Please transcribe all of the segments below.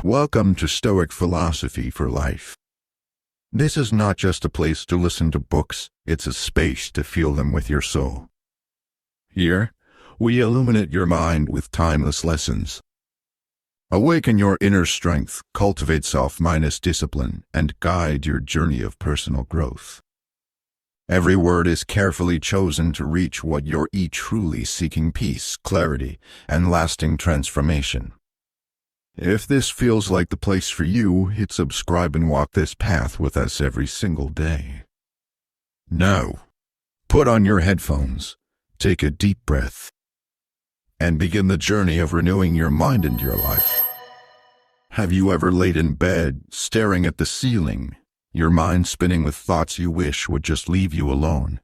Welcome to Stoic Philosophy for Life. This is not just a place to listen to books, it's a space to feel them with your soul. Here, we illuminate your mind with timeless lessons. Awaken your inner strength, cultivate self-minded discipline, and guide your journey of personal growth. Every word is carefully chosen to reach what you're truly seeking: peace, clarity, and lasting transformation. If this feels like the place for you, hit subscribe and walk this path with us every single day. Now, put on your headphones, take a deep breath, and begin the journey of renewing your mind and your life. Have you ever laid in bed, staring at the ceiling, your mind spinning with thoughts you wish would just leave you alone?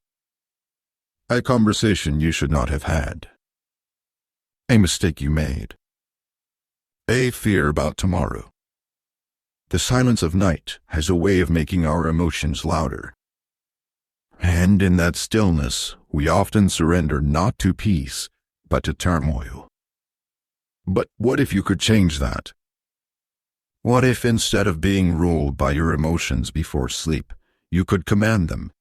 A conversation you should not have had. A mistake you made. A fear about tomorrow. The silence of night has a way of making our emotions louder. And in that stillness, we often surrender not to peace, but to turmoil. But what if you could change that? What if instead of being ruled by your emotions before sleep, you could command them?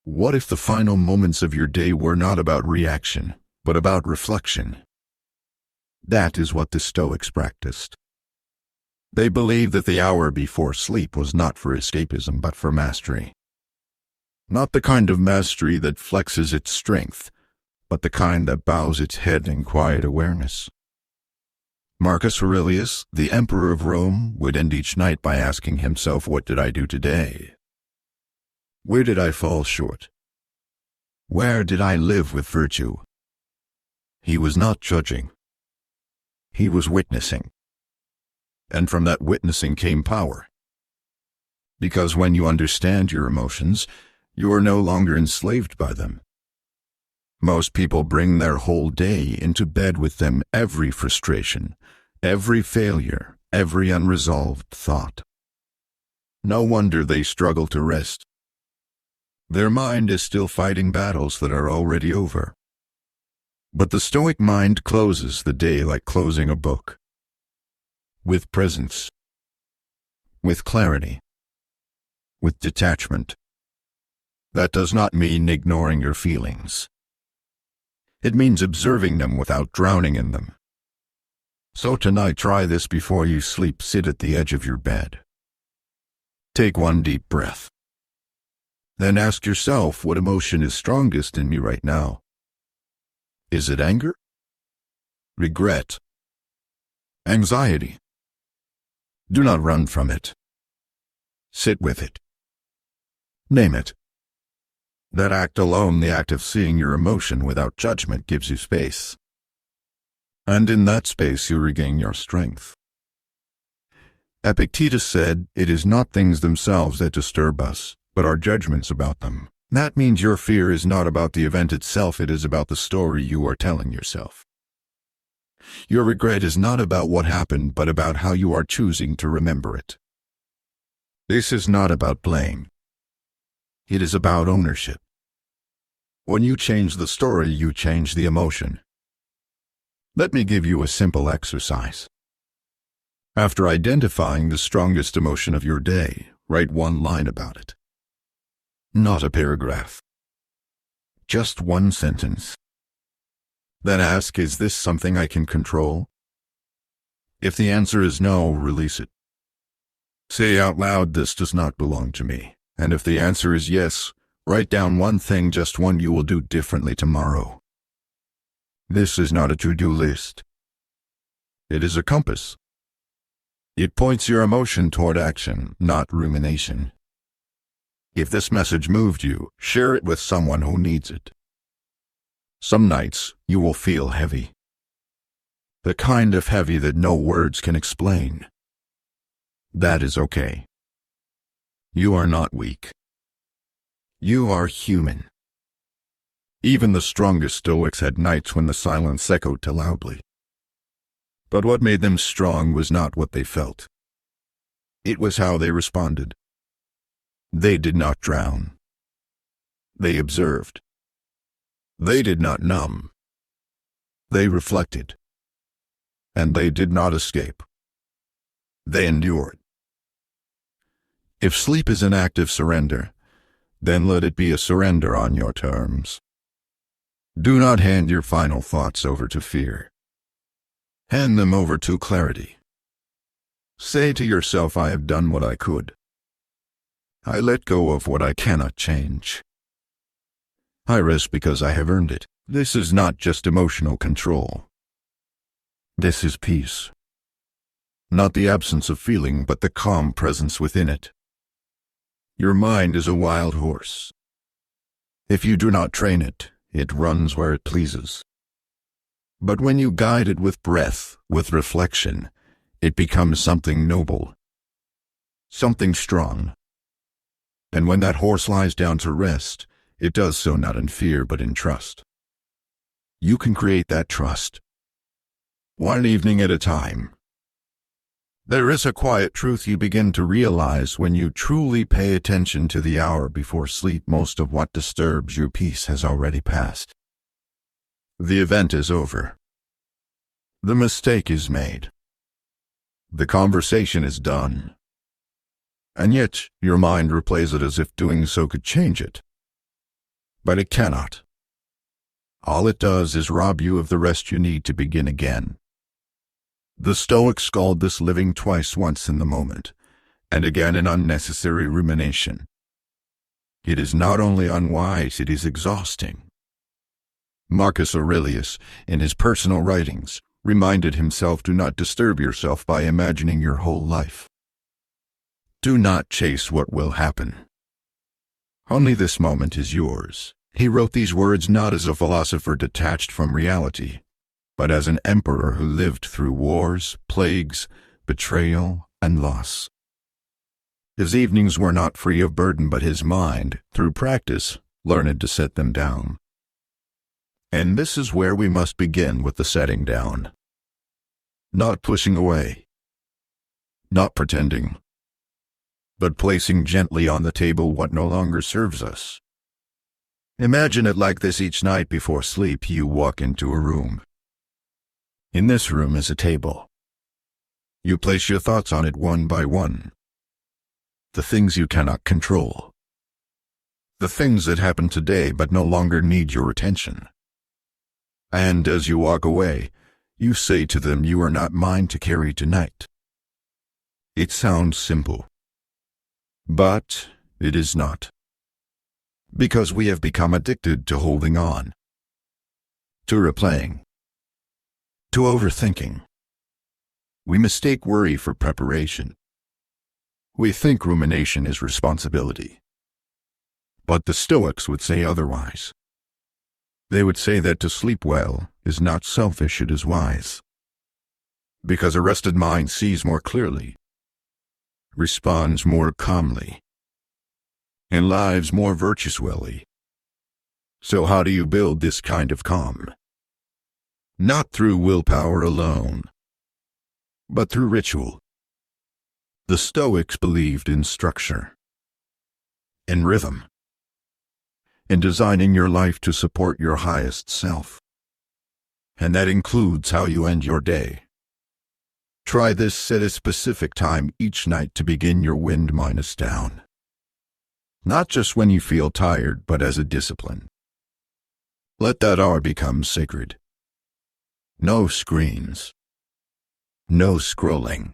What if the final moments of your day were not about reaction, but about reflection? That is what the Stoics practiced. They believed that the hour before sleep was not for escapism but for mastery. Not the kind of mastery that flexes its strength, but the kind that bows its head in quiet awareness. Marcus Aurelius, the emperor of Rome, would end each night by asking himself, "What did I do today? Where did I fall short? Where did I live with virtue?" He was not judging. He was witnessing. And from that witnessing came power. Because when you understand your emotions, you are no longer enslaved by them. Most people bring their whole day into bed with them: every frustration, every failure, every unresolved thought. No wonder they struggle to rest. Their mind is still fighting battles that are already over. But the Stoic mind closes the day like closing a book. With presence. With clarity. With detachment. That does not mean ignoring your feelings. It means observing them without drowning in them. So tonight, try this before you sleep. Sit at the edge of your bed. Take one deep breath. Then ask yourself, what emotion is strongest in me right now? Is it anger? Regret? Anxiety? Do not run from it. Sit with it. Name it. That act alone, the act of seeing your emotion without judgment, gives you space. And in that space you regain your strength. Epictetus said, "It is not things themselves that disturb us, but our judgments about them." That means your fear is not about the event itself, it is about the story you are telling yourself. Your regret is not about what happened, but about how you are choosing to remember it. This is not about blame. It is about ownership. When you change the story, you change the emotion. Let me give you a simple exercise. After identifying the strongest emotion of your day, write one line about it. Not a paragraph. Just one sentence. Then ask, is this something I can control? If the answer is no, release it. Say out loud, "This does not belong to me." And if the answer is yes, write down one thing, just one, you will do differently tomorrow. This is not a to-do list. It is a compass. It points your emotion toward action, not rumination. If this message moved you, share it with someone who needs it. Some nights, you will feel heavy. The kind of heavy that no words can explain. That is okay. You are not weak. You are human. Even the strongest Stoics had nights when the silence echoed too loudly. But what made them strong was not what they felt. It was how they responded. They did not drown. They observed. They did not numb. They reflected. And they did not escape. they endure. If sleep is an act of surrender, then let it be a surrender on your terms. Do not hand your final thoughts over to fear. Hand them over to clarity. Say to yourself, I have done what I could. I let go of what I cannot change. I rest because I have earned it. This is not just emotional control. This is peace. Not the absence of feeling, but the calm presence within it. Your mind is a wild horse. If you do not train it, it runs where it pleases. But when you guide it with breath, with reflection, it becomes something noble, something strong. And when that horse lies down to rest, it does so not in fear but in trust. You can create that trust, one evening at a time. There is a quiet truth you begin to realize when you truly pay attention to the hour before sleep. Most of what disturbs your peace has already passed. The event is over. The mistake is made. The conversation is done. And yet, your mind replays it as if doing so could change it. But it cannot. All it does is rob you of the rest you need to begin again. The Stoics called this living twice, once in the moment, and again in unnecessary rumination. It is not only unwise, it is exhausting. Marcus Aurelius, in his personal writings, reminded himself, do not disturb yourself by imagining your whole life. Do not chase what will happen. Only this moment is yours. He wrote these words not as a philosopher detached from reality, but as an emperor who lived through wars, plagues, betrayal, and loss. His evenings were not free of burden, but his mind, through practice, learned to set them down. And this is where we must begin, with the setting down. Not pushing away. Not pretending. But placing gently on the table what no longer serves us. Imagine it like this: each night before sleep you walk into a room. In this room is a table. You place your thoughts on it one by one. The things you cannot control. The things that happen today but no longer need your attention. And as you walk away, you say to them, you are not mine to carry tonight. It sounds simple. But it is not. Because we have become addicted to holding on. To replaying. To overthinking. We mistake worry for preparation. We think rumination is responsibility. But the Stoics would say otherwise. They would say that to sleep well is not selfish, it is wise. Because a rested mind sees more clearly, responds more calmly, and lives more virtuously. So how do you build this kind of calm? Not through willpower alone, but through ritual. The Stoics believed in structure, in rhythm, in designing your life to support your highest self. And that includes how you end your day. Try this: set a specific time each night to begin your wind minus down. Not just when you feel tired, but as a discipline. Let that hour become sacred. No screens. No scrolling.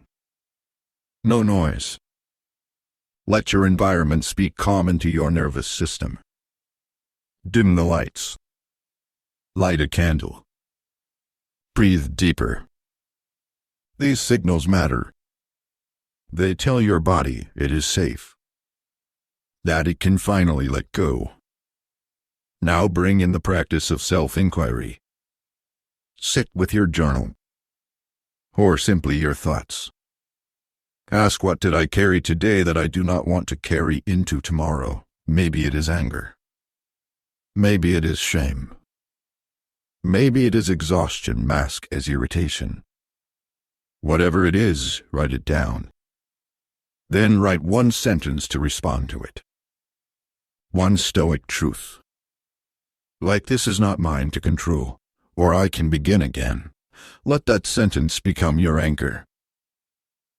No noise. Let your environment speak calm into your nervous system. Dim the lights. Light a candle. Breathe deeper. These signals matter. They tell your body it is safe, that it can finally let go. Now bring in the practice of self-inquiry. Sit with your journal, or simply your thoughts. Ask, what did I carry today that I do not want to carry into tomorrow? Maybe it is anger. Maybe it is shame. Maybe it is exhaustion masked as irritation. Whatever it is, write it down. Then write one sentence to respond to it. One Stoic truth. Like, this is not mine to control, or I can begin again. Let that sentence become your anchor.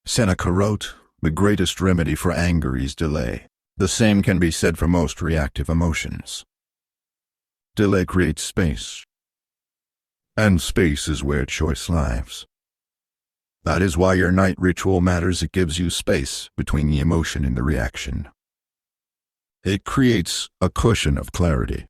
Seneca wrote, "The greatest remedy for anger is delay." The same can be said for most reactive emotions. Delay creates space, and space is where choice lives. That is why your night ritual matters. It gives you space between the emotion and the reaction. It creates a cushion of clarity.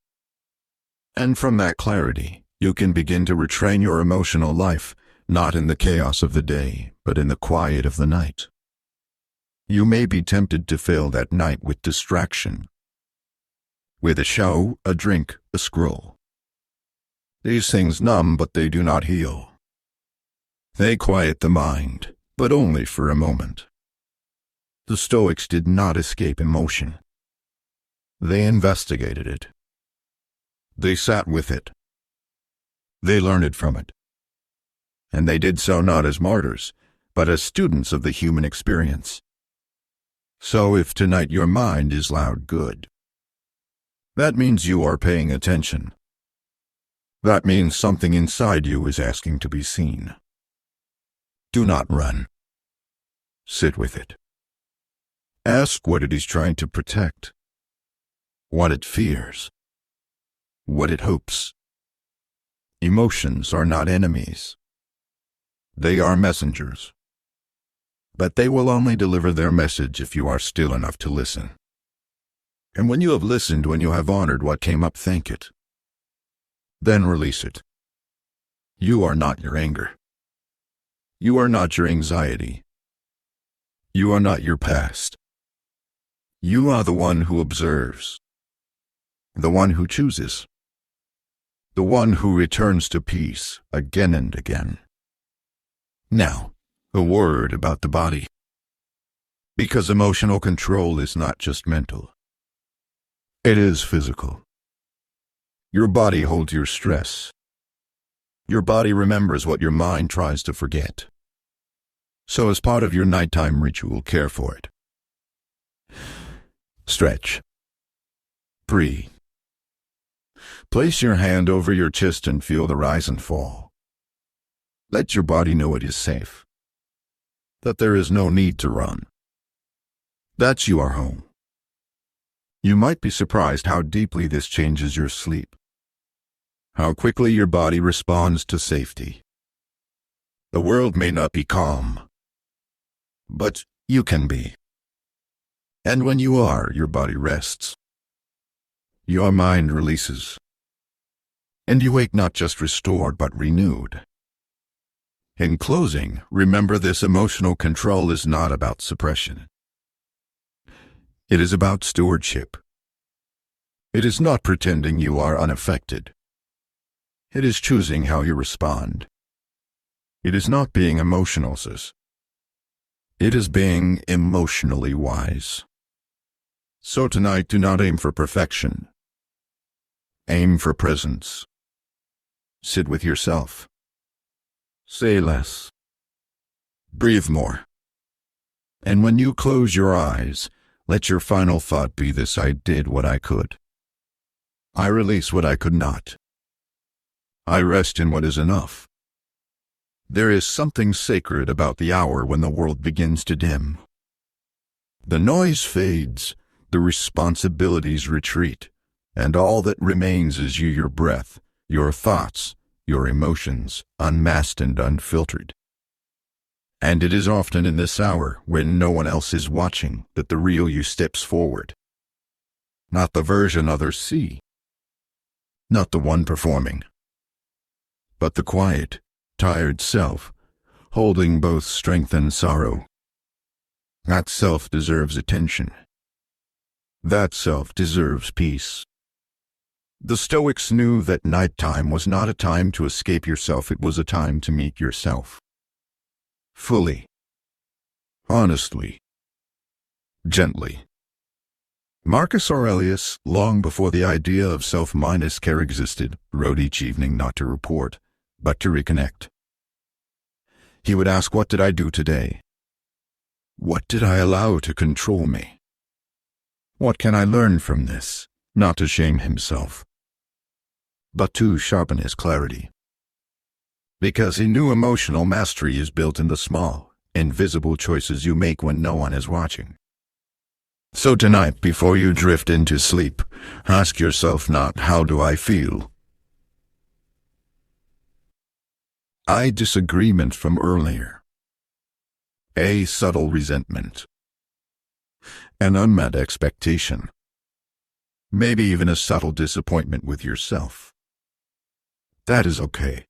And from that clarity, you can begin to retrain your emotional life, not in the chaos of the day, but in the quiet of the night. You may be tempted to fill that night with distraction, with a show, a drink, a scroll. These things numb, but they do not heal. They quiet the mind, but only for a moment. The Stoics did not escape emotion. They investigated it. They sat with it. They learned from it. And they did so not as martyrs, but as students of the human experience. So if tonight your mind is loud, good. That means you are paying attention. That means something inside you is asking to be seen. Do not run. Sit with it. Ask what it is trying to protect, what it fears, what it hopes. Emotions are not enemies. They are messengers. But they will only deliver their message if you are still enough to listen. And when you have listened, when you have honored what came up, thank it. Then release it. You are not your anger. You are not your anxiety. You are not your past. You are the one who observes, the one who chooses, the one who returns to peace again and again. Now, a word about the body. Because emotional control is not just mental. It is physical. Your body holds your stress. Your body remembers what your mind tries to forget. So as part of your nighttime ritual, care for it. Stretch. Breathe. Place your hand over your chest and feel the rise and fall. Let your body know it is safe. That there is no need to run. That you are home. You might be surprised how deeply this changes your sleep. How quickly your body responds to safety. The world may not be calm, but you can be. And when you are, your body rests. Your mind releases. And you wake not just restored but renewed. In closing, remember this: emotional control is not about suppression. It is about stewardship. It is not pretending you are unaffected. It is choosing how you respond. It is not being emotional, sis. It is being emotionally wise. So tonight, do not aim for perfection. Aim for presence. Sit with yourself. Say less. Breathe more. And when you close your eyes, let your final thought be this: I did what I could. I release what I could not. I rest in what is enough. There is something sacred about the hour when the world begins to dim. The noise fades, the responsibilities retreat, and all that remains is you, your breath, your thoughts, your emotions, unmasked and unfiltered. And it is often in this hour, when no one else is watching, that the real you steps forward. Not the version others see. Not the one performing. But the quiet, tired self, holding both strength and sorrow. That self deserves attention. That self deserves peace. The Stoics knew that nighttime was not a time to escape yourself, it was a time to meet yourself. Fully. Honestly. Gently. Marcus Aurelius, long before the idea of self-minus care existed, wrote each evening not to report, but to reconnect. He would ask, what did I do today? What did I allow to control me? What can I learn from this? Not to shame himself, but to sharpen his clarity. Because he knew emotional mastery is built in the small, invisible choices you make when no one is watching. So tonight, before you drift into sleep, ask yourself not, how do I feel? A disagreement from earlier. A subtle resentment. An unmet expectation. Maybe even a subtle disappointment with yourself. That is okay.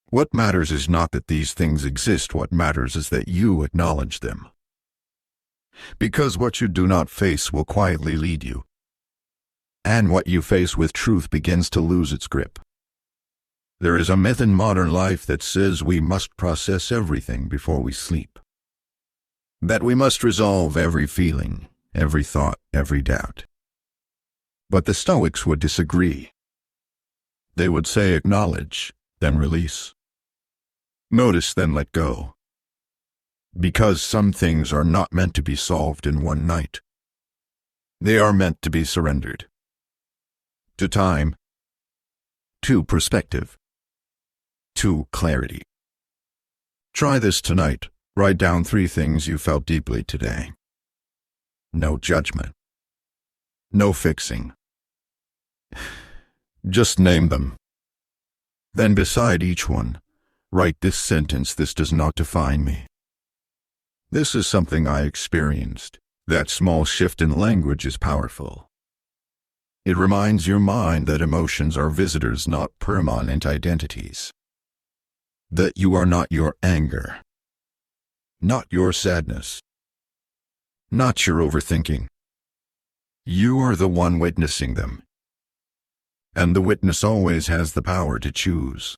What matters is not that these things exist, what matters is that you acknowledge them. Because what you do not face will quietly lead you. And what you face with truth begins to lose its grip. There is a myth in modern life that says we must process everything before we sleep. That we must resolve every feeling, every thought, every doubt. But the Stoics would disagree. They would say acknowledge, then release. Notice, then let go. Because some things are not meant to be solved in one night. They are meant to be surrendered. To time. To perspective. To clarity. Try this tonight. Write down 3 things you felt deeply today. No judgment. No fixing. Just name them. Then beside each one, write this sentence: this does not define me. This is something I experienced. That small shift in language is powerful. It reminds your mind that emotions are visitors, not permanent identities. That you are not your anger. Not your sadness. Not your overthinking. You are the one witnessing them. And the witness always has the power to choose.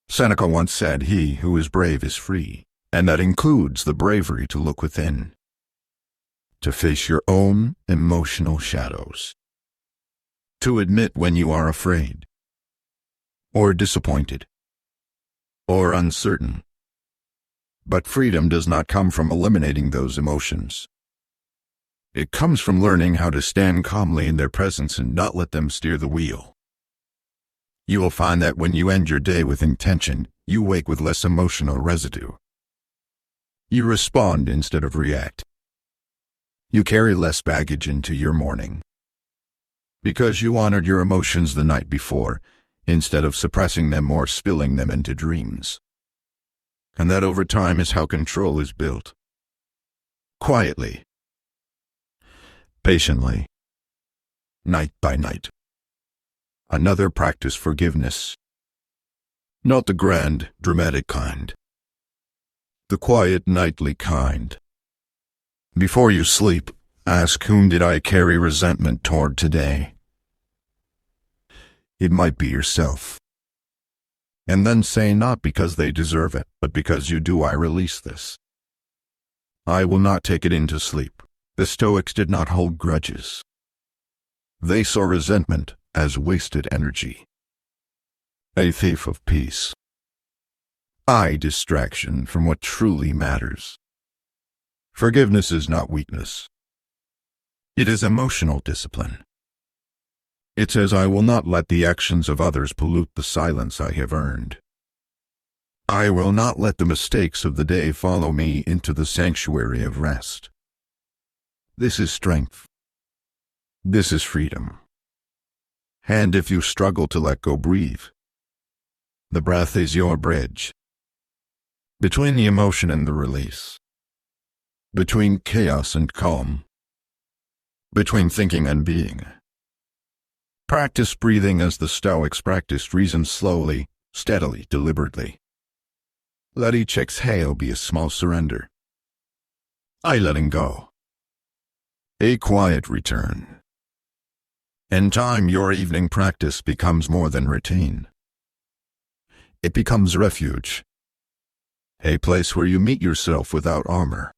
Seneca once said, "He who is brave is free," and that includes the bravery to look within. To face your own emotional shadows. To admit when you are afraid. Or disappointed. Or uncertain. But freedom does not come from eliminating those emotions. It comes from learning how to stand calmly in their presence and not let them steer the wheel. You will find that when you end your day with intention, you wake with less emotional residue. You respond instead of react. You carry less baggage into your morning. Because you honored your emotions the night before, instead of suppressing them or spilling them into dreams. And that over time is how control is built. Quietly. Patiently. Night by night. Another practice: forgiveness. Not the grand, dramatic kind. The quiet, nightly kind. Before you sleep, ask, whom did I carry resentment toward today? It might be yourself. And then say, not because they deserve it, but because you do, I release this. I will not take it into sleep. The Stoics did not hold grudges. They saw resentment as wasted energy. A thief of peace. A distraction from what truly matters. Forgiveness is not weakness. It is emotional discipline. It says, I will not let the actions of others pollute the silence I have earned. I will not let the mistakes of the day follow me into the sanctuary of rest. This is strength. This is freedom. And if you struggle to let go, breathe. The breath is your bridge. Between the emotion and the release. Between chaos and calm. Between thinking and being. Practice breathing as the Stoics practiced reason, slowly, steadily, deliberately. Let each exhale be a small surrender. A letting go. A quiet return. In time, your evening practice becomes more than routine. It becomes refuge. A place where you meet yourself without armor.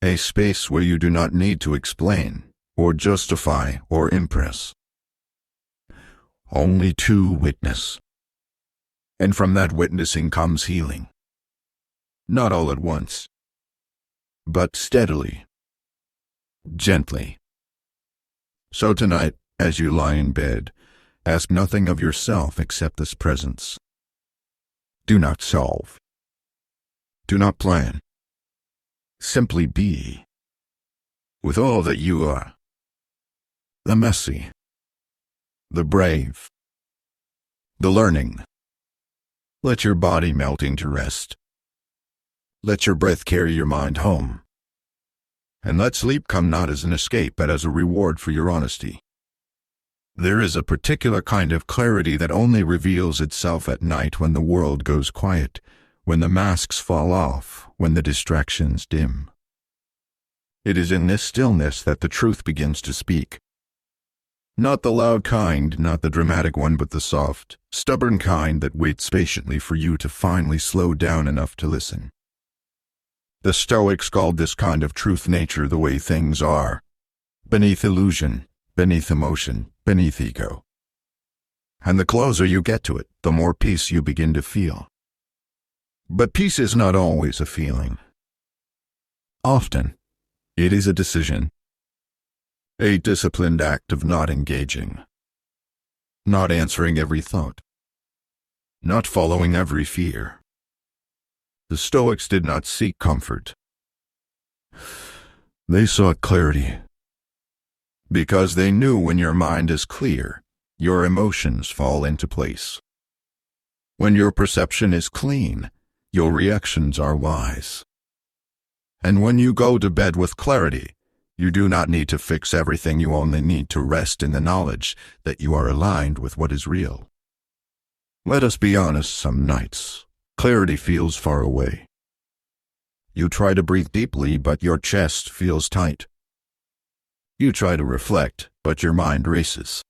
A space where you do not need to explain, or justify, or impress. Only to witness. And from that witnessing comes healing. Not all at once, but steadily. Gently. So tonight, as you lie in bed, ask nothing of yourself except this presence. Do not solve. Do not plan. Simply be. With all that you are. The messy. The brave. The learning. Let your body melt into rest. Let your breath carry your mind home. And let sleep come not as an escape but as a reward for your honesty. There is a particular kind of clarity that only reveals itself at night when the world goes quiet, when the masks fall off, when the distractions dim. It is in this stillness that the truth begins to speak. Not the loud kind, not the dramatic one, but the soft, stubborn kind that waits patiently for you to finally slow down enough to listen. The Stoics called this kind of truth nature, the way things are, beneath illusion, beneath emotion, beneath ego. And the closer you get to it, the more peace you begin to feel. But peace is not always a feeling. Often, it is a decision. A disciplined act of not engaging. Not answering every thought. Not following every fear. The Stoics did not seek comfort. They sought clarity. Because they knew when your mind is clear, your emotions fall into place. When your perception is clean, your reactions are wise. And when you go to bed with clarity, you do not need to fix everything, you only need to rest in the knowledge that you are aligned with what is real. Let us be honest, some nights, clarity feels far away. You try to breathe deeply, but your chest feels tight. You try to reflect, but your mind races.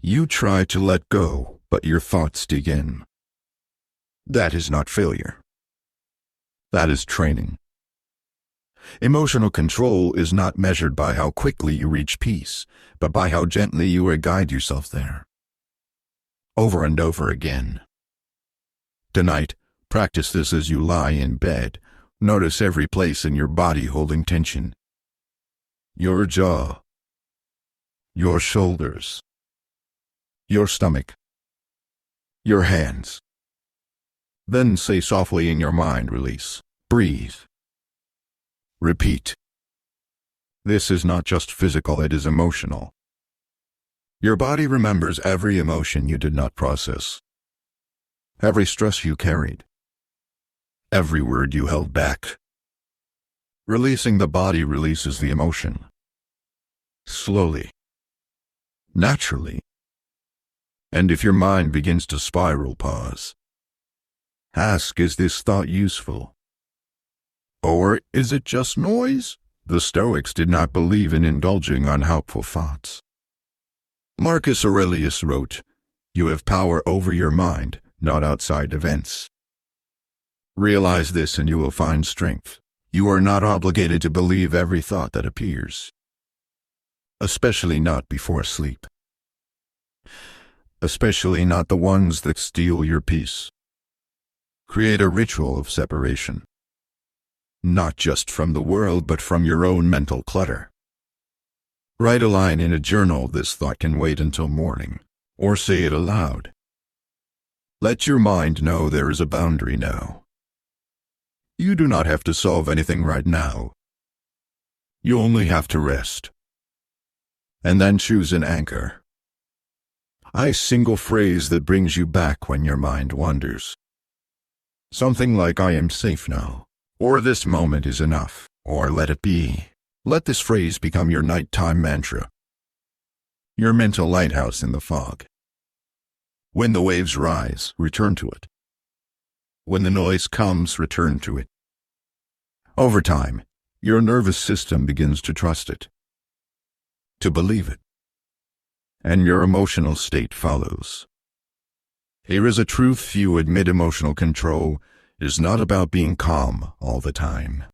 You try to let go, but your thoughts dig in. That is not failure. That is training. Emotional control is not measured by how quickly you reach peace, but by how gently you guide yourself there. Over and over again. Tonight, practice this as you lie in bed. Notice every place in your body holding tension. Your jaw. Your shoulders. Your stomach. Your hands. Then say softly in your mind, release. Breathe. Repeat. This is not just physical, it is emotional. Your body remembers every emotion you did not process. Every stress you carried. Every word you held back. Releasing the body releases the emotion. Slowly. Naturally. And if your mind begins to spiral, pause. Ask, is this thought useful? Or is it just noise? The Stoics did not believe in indulging unhelpful thoughts. Marcus Aurelius wrote, "You have power over your mind, not outside events." Realize this and you will find strength. You are not obligated to believe every thought that appears. Especially not before sleep. Especially not the ones that steal your peace. Create a ritual of separation. Not just from the world, but from your own mental clutter. Write a line in a journal, "This thought can wait until morning," or say it aloud. Let your mind know there is a boundary now. You do not have to solve anything right now. You only have to rest. And then choose an anchor. A single phrase that brings you back when your mind wanders. Something like, "I am safe now," or "This moment is enough," or "Let it be." Let this phrase become your nighttime mantra. Your mental lighthouse in the fog. When the waves rise, return to it. When the noise comes, return to it. Over time, your nervous system begins to trust it, to believe it, and your emotional state follows. Here is a truth few admit: emotional control is not about being calm all the time.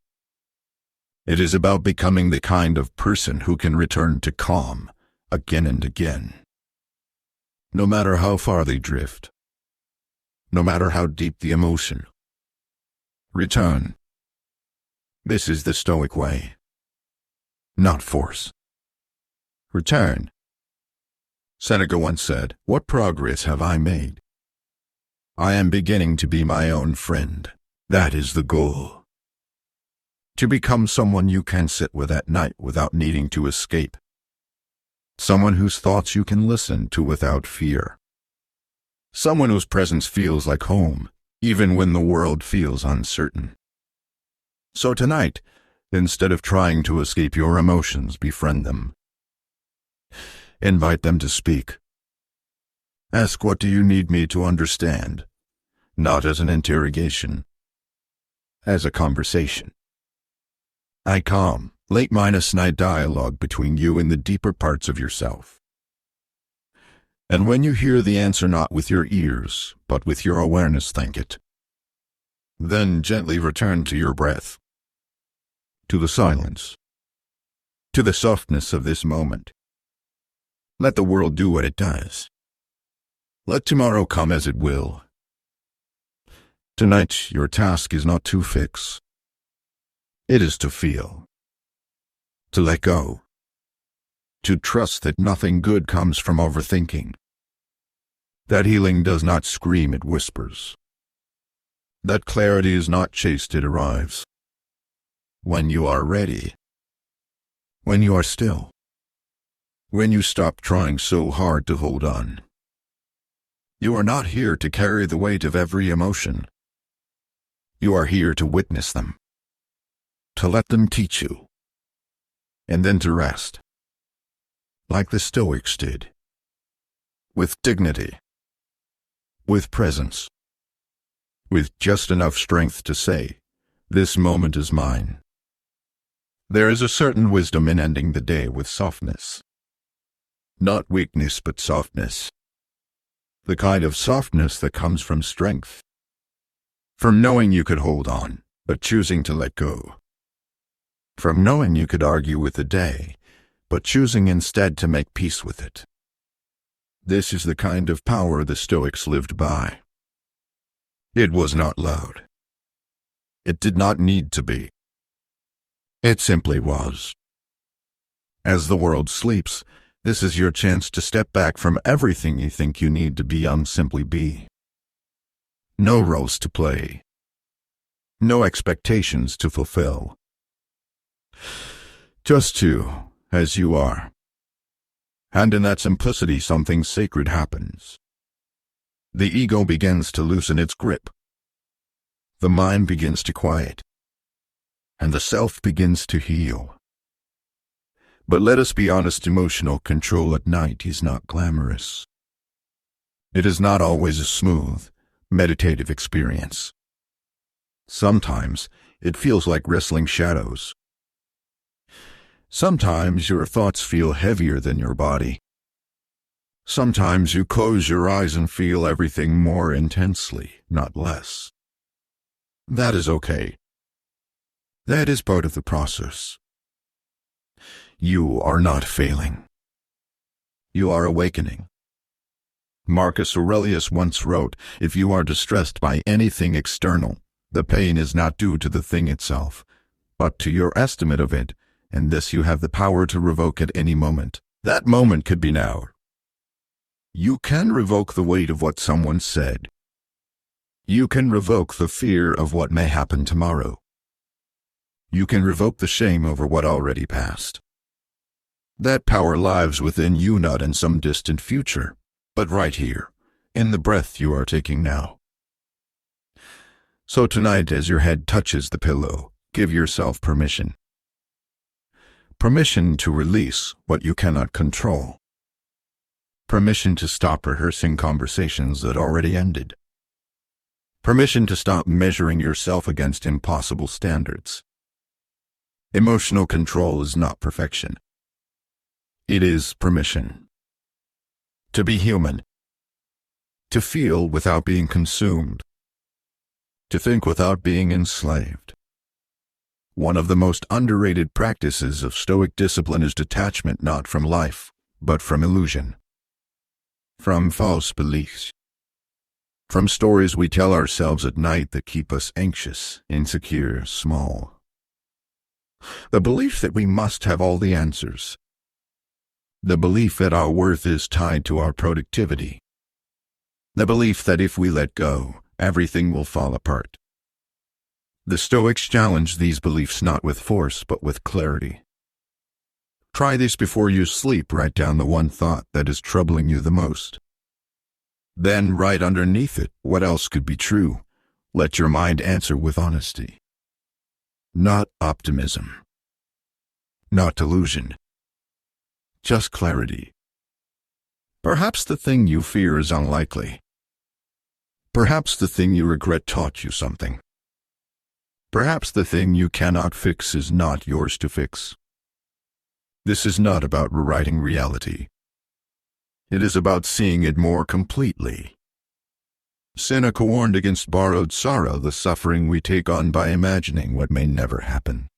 It is about becoming the kind of person who can return to calm again and again. No matter how far they drift. No matter how deep the emotion. Return. This is the Stoic way. Not force. Return. Seneca once said, "What progress have I made? I am beginning to be my own friend." That is the goal. To become someone you can sit with at night without needing to escape. Someone whose thoughts you can listen to without fear. Someone whose presence feels like home, even when the world feels uncertain. So tonight, instead of trying to escape your emotions, befriend them. Invite them to speak. Ask, what do you need me to understand? Not as an interrogation. As a conversation. A calm, late-night dialogue between you and the deeper parts of yourself. And when you hear the answer not with your ears, but with your awareness, thank it. Then gently return to your breath. To the silence. To the softness of this moment. Let the world do what it does. Let tomorrow come as it will. Tonight, your task is not to fix. It is to feel. To let go. To trust that nothing good comes from overthinking. That healing does not scream, it whispers. That clarity is not chased, it arrives. When you are ready. When you are still. When you stop trying so hard to hold on. You are not here to carry the weight of every emotion. You are here to witness them. To let them teach you. And then to rest. Like the Stoics did. With dignity. With presence. With just enough strength to say, this moment is mine. There is a certain wisdom in ending the day with softness. Not weakness, but softness. The kind of softness that comes from strength. From knowing you could hold on, but choosing to let go. From knowing you could argue with the day, but choosing instead to make peace with it. This is the kind of power the Stoics lived by. It was not loud. It did not need to be. It simply was. As the world sleeps, this is your chance to step back from everything you think you need to be and simply be. No roles to play. No expectations to fulfill. Just you, as you are. And in that simplicity something sacred happens. The ego begins to loosen its grip. The mind begins to quiet. And the self begins to heal. But let us be honest, emotional control at night is not glamorous. It is not always a smooth, meditative experience. Sometimes it feels like wrestling shadows. Sometimes your thoughts feel heavier than your body. Sometimes you close your eyes and feel everything more intensely, not less. That is okay. That is part of the process. You are not failing. You are awakening. Marcus Aurelius once wrote, if you are distressed by anything external, the pain is not due to the thing itself, but to your estimate of it, and this you have the power to revoke at any moment. That moment could be now. You can revoke the weight of what someone said. You can revoke the fear of what may happen tomorrow. You can revoke the shame over what already passed. That power lies within you, not in some distant future, but right here, in the breath you are taking now. So tonight, as your head touches the pillow, give yourself permission. Permission to release what you cannot control. Permission to stop rehearsing conversations that already ended. Permission to stop measuring yourself against impossible standards. Emotional control is not perfection. It is permission. To be human. To feel without being consumed. To think without being enslaved. One of the most underrated practices of Stoic discipline is detachment, not from life, but from illusion. From false beliefs. From stories we tell ourselves at night that keep us anxious, insecure, small. The belief that we must have all the answers. The belief that our worth is tied to our productivity. The belief that if we let go, everything will fall apart. The Stoics challenge these beliefs not with force but with clarity. Try this before you sleep. Write down the one thought that is troubling you the most. Then write underneath it, what else could be true? Let your mind answer with honesty. Not optimism. Not delusion. Just clarity. Perhaps the thing you fear is unlikely. Perhaps the thing you regret taught you something. Perhaps the thing you cannot fix is not yours to fix. This is not about rewriting reality. It is about seeing it more completely. Seneca warned against borrowed sorrow, the suffering we take on by imagining what may never happen.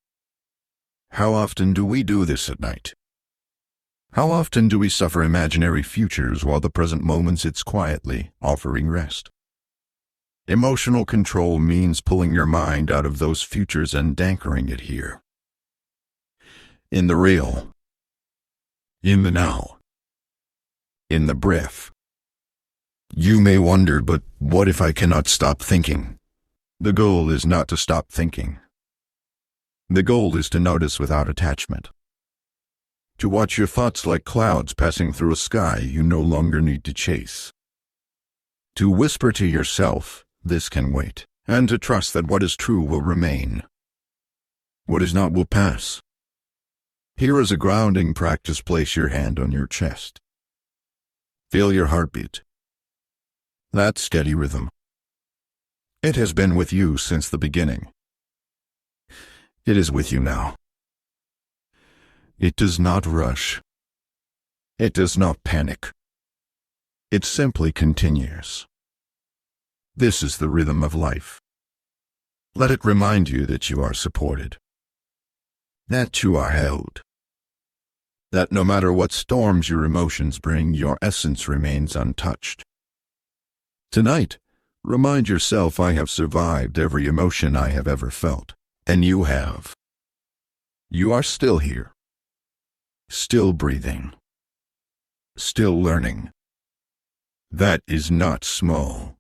How often do we do this at night? How often do we suffer imaginary futures while the present moment sits quietly, offering rest? Emotional control means pulling your mind out of those futures and anchoring it here. In the real. In the now. In the breath. You may wonder, but what if I cannot stop thinking? The goal is not to stop thinking. The goal is to notice without attachment. To watch your thoughts like clouds passing through a sky you no longer need to chase. To whisper to yourself, this can wait, and to trust that what is true will remain. What is not will pass. Here is a grounding practice. Place your hand on your chest. Feel your heartbeat. That steady rhythm. It has been with you since the beginning. It is with you now. It does not rush. It does not panic. It simply continues. This is the rhythm of life. Let it remind you that you are supported. That you are held. That no matter what storms your emotions bring, your essence remains untouched. Tonight, remind yourself, I have survived every emotion I have ever felt, and you have. You are still here. Still breathing. Still learning. That is not small.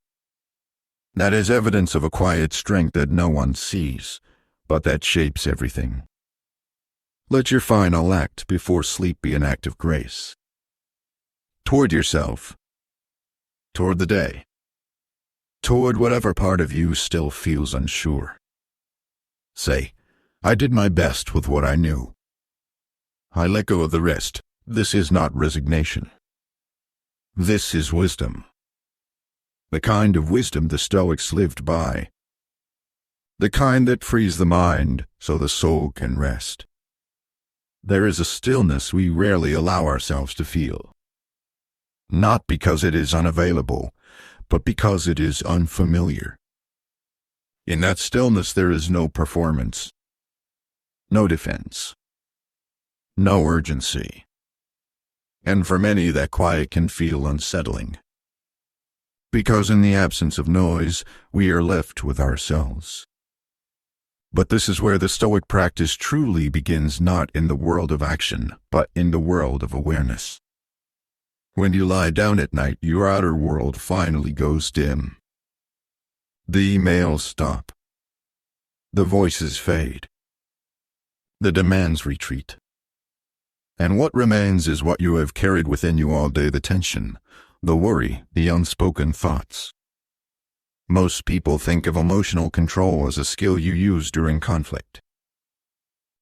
That is evidence of a quiet strength that no one sees, but that shapes everything. Let your final act before sleep be an act of grace. Toward yourself. Toward the day. Toward whatever part of you still feels unsure. Say, I did my best with what I knew. I let go of the rest. This is not resignation. This is wisdom. The kind of wisdom the Stoics lived by. The kind that frees the mind so the soul can rest. There is a stillness we rarely allow ourselves to feel. Not because it is unavailable, but because it is unfamiliar. In that stillness there is no performance, no defense, no urgency. And for many that quiet can feel unsettling. Because in the absence of noise, we are left with ourselves. But this is where the Stoic practice truly begins, not in the world of action, but in the world of awareness. When you lie down at night, your outer world finally goes dim. The emails stop. The voices fade. The demands retreat. And what remains is what you have carried within you all day: the tension, the worry, the unspoken thoughts. Most people think of emotional control as a skill you use during conflict.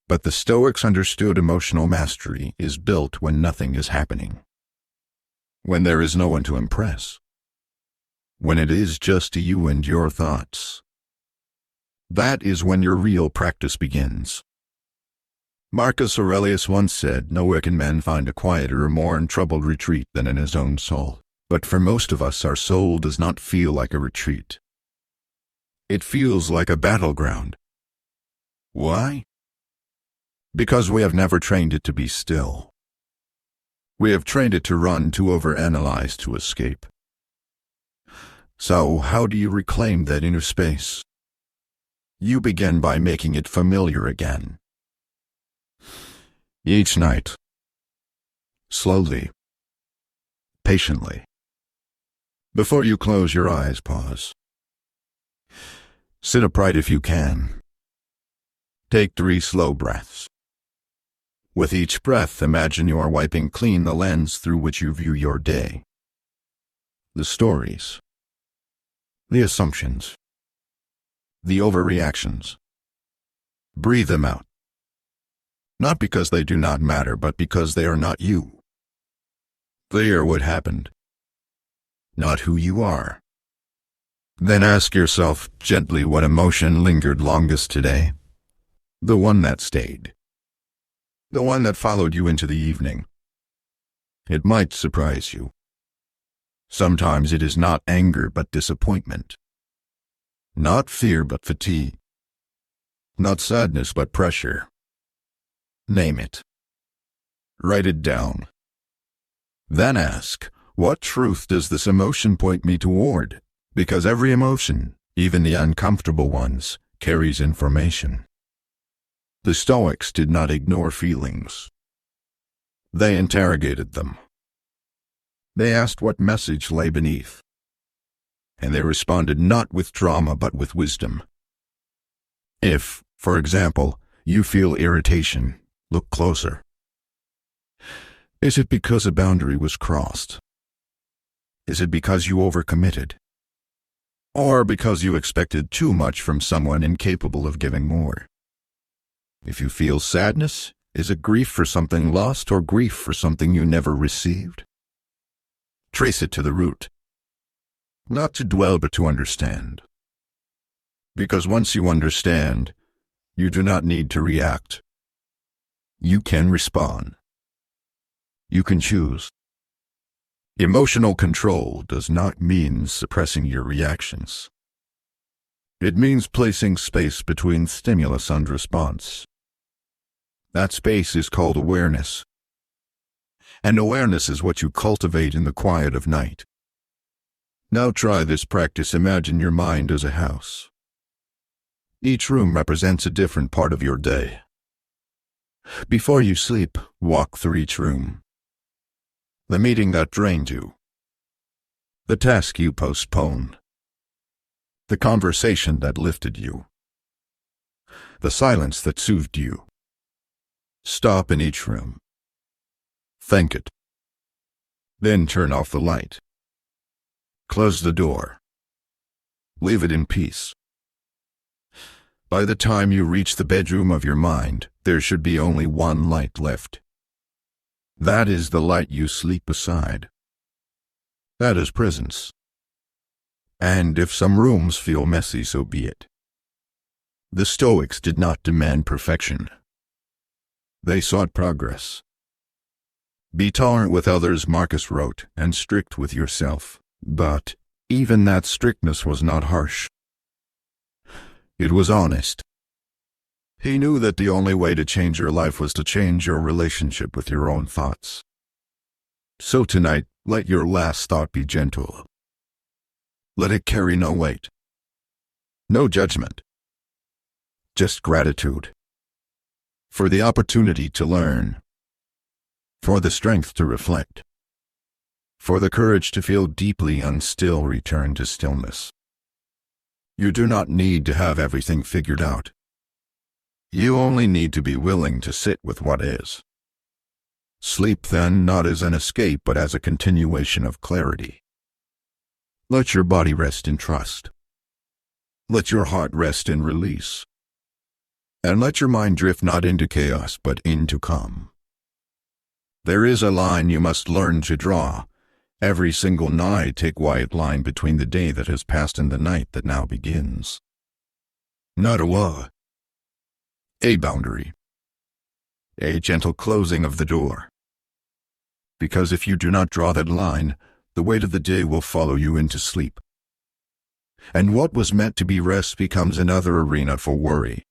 But the Stoics understood emotional mastery is built when nothing is happening. When there is no one to impress. When it is just you and your thoughts. That is when your real practice begins. Marcus Aurelius once said, "Nowhere can man find a quieter or more untroubled retreat than in his own soul." But for most of us, our soul does not feel like a retreat. It feels like a battleground. Why? Because we have never trained it to be still. We have trained it to run, to overanalyze, to escape. So, how do you reclaim that inner space? You begin by making it familiar again. Each night. Slowly. Patiently. Before you close your eyes, pause. Sit upright if you can. Take 3 slow breaths. With each breath, imagine you are wiping clean the lens through which you view your day. The stories, the assumptions, the overreactions. Breathe them out. Not because they do not matter, but because they are not you. They are what happened, not who you are. Then ask yourself gently what emotion lingered longest today. The one that stayed. The one that followed you into the evening. It might surprise you. Sometimes it is not anger but disappointment. Not fear but fatigue. Not sadness but pressure. Name it. Write it down. Then ask, what truth does this emotion point me toward? Because every emotion, even the uncomfortable ones, carries information. The Stoics did not ignore feelings. They interrogated them. They asked what message lay beneath. And they responded not with drama but with wisdom. If, for example, you feel irritation, look closer. Is it because a boundary was crossed? Is it because you overcommitted? Or because you expected too much from someone incapable of giving more? If you feel sadness, is it grief for something lost or grief for something you never received? Trace it to the root. Not to dwell but to understand. Because once you understand, you do not need to react. You can respond. You can choose. Emotional control does not mean suppressing your reactions. It means placing space between stimulus and response. That space is called awareness. And awareness is what you cultivate in the quiet of night. Now try this practice. Imagine your mind as a house. Each room represents a different part of your day. Before you sleep, walk through each room. The meeting that drained you. The task you postponed. The conversation that lifted you. The silence that soothed you. Stop in each room. Thank it. Then turn off the light. Close the door. Leave it in peace. By the time you reach the bedroom of your mind, there should be only one light left. That is the light you sleep beside. That is presence. And if some rooms feel messy, so be it. The Stoics did not demand perfection. They sought progress. Be tolerant with others, Marcus wrote, and strict with yourself. But even that strictness was not harsh. It was honest. He knew that the only way to change your life was to change your relationship with your own thoughts. So tonight, let your last thought be gentle. Let it carry no weight. No judgment. Just gratitude. For the opportunity to learn. For the strength to reflect. For the courage to feel deeply and still return to stillness. You do not need to have everything figured out. You only need to be willing to sit with what is. Sleep then, not as an escape but as a continuation of clarity. Let your body rest in trust. Let your heart rest in release. And let your mind drift not into chaos but into calm. There is a line you must learn to draw. Every single night take white line between the day that has passed and the night that now begins. Not a wall. A boundary. A gentle closing of the door. Because if you do not draw that line, the weight of the day will follow you into sleep. And what was meant to be rest becomes another arena for worry.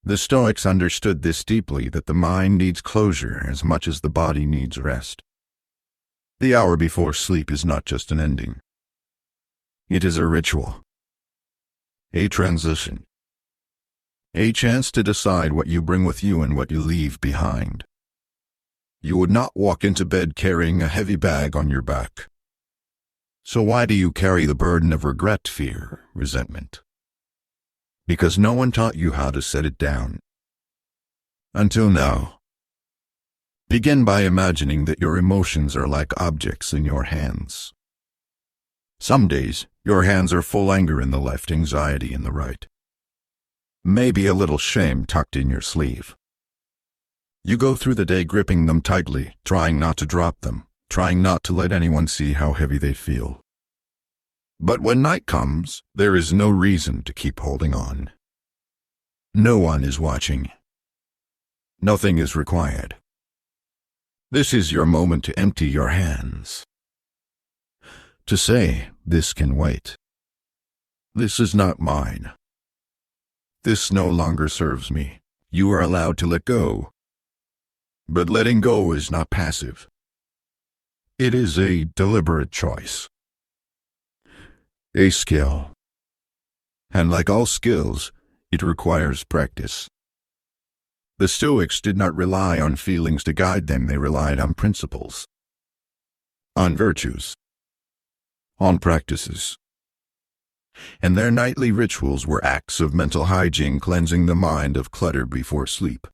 The Stoics understood this deeply, that the mind needs closure as much as the body needs rest. The hour before sleep is not just an ending. It is a ritual. A transition. A chance to decide what you bring with you and what you leave behind. You would not walk into bed carrying a heavy bag on your back. So why do you carry the burden of regret, fear, resentment? because no one taught you how to set it down. Until now. Begin by imagining that your emotions are like objects in your hands. Some days, your hands are full anger in the left, anxiety in the right. Maybe a little shame tucked in your sleeve. You go through the day gripping them tightly, trying not to drop them, trying not to let anyone see how heavy they feel. But when night comes, there is no reason to keep holding on. No one is watching. Nothing is required. This is your moment to empty your hands. To say, this can wait. This is not mine. This no longer serves me. You are allowed to let go. But letting go is not passive. It is a deliberate choice. A skill. And like all skills, it requires practice. The Stoics did not rely on feelings to guide them, they relied on principles, on virtues, on practices. And their nightly rituals were acts of mental hygiene, cleansing the mind of clutter before sleep.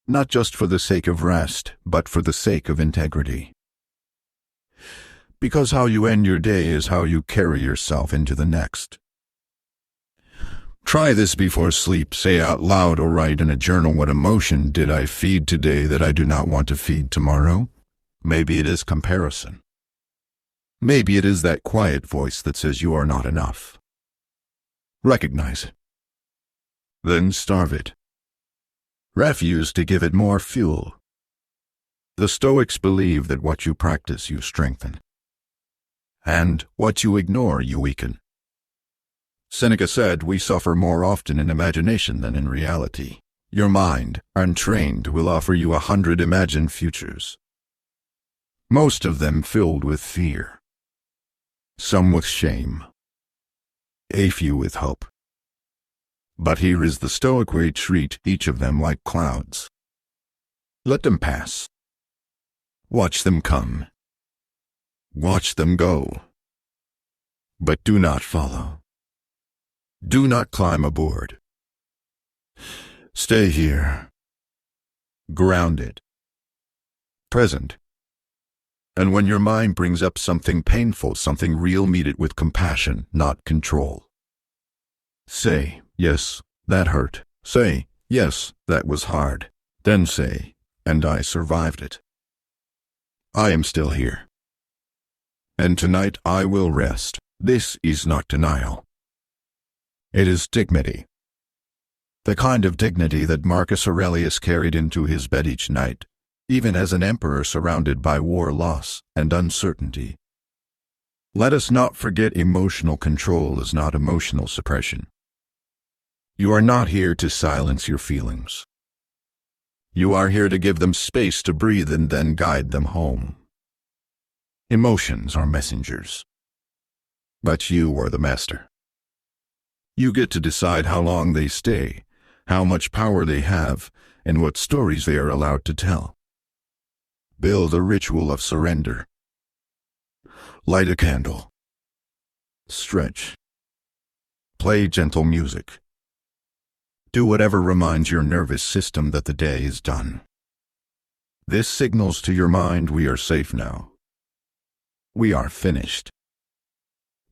Not just for the sake of rest, but for the sake of integrity. Because how you end your day is how you carry yourself into the next. Try this before sleep. Say out loud or write in a journal, what emotion did I feed today that I do not want to feed tomorrow? Maybe it is comparison. Maybe it is that quiet voice that says you are not enough. Recognize it. Then starve it. Refuse to give it more fuel. The Stoics believe that what you practice you strengthen, and what you ignore you weaken. Seneca said, we suffer more often in imagination than in reality. Your mind, untrained, will offer you 100 imagined futures. Most of them filled with fear. Some with shame. A few with hope. But here is the Stoic way: treat each of them like clouds. Let them pass. Watch them come. Watch them go. But do not follow. Do not climb aboard. Stay here. Grounded. Present. And when your mind brings up something painful, something real, meet it with compassion, not control. Say, yes, that hurt. Say, yes, that was hard. Then say, and I survived it. I am still here. And tonight I will rest. This is not denial. It is dignity. The kind of dignity that Marcus Aurelius carried into his bed each night, even as an emperor surrounded by war, loss, and uncertainty. Let us not forget, emotional control is not emotional suppression. You are not here to silence your feelings. You are here to give them space to breathe and then guide them home. Emotions are messengers. But you are the master. You get to decide how long they stay, how much power they have, and what stories they are allowed to tell. Build a ritual of surrender. Light a candle. Stretch. Play gentle music. Do whatever reminds your nervous system that the day is done. This signals to your mind, we are safe now. We are finished.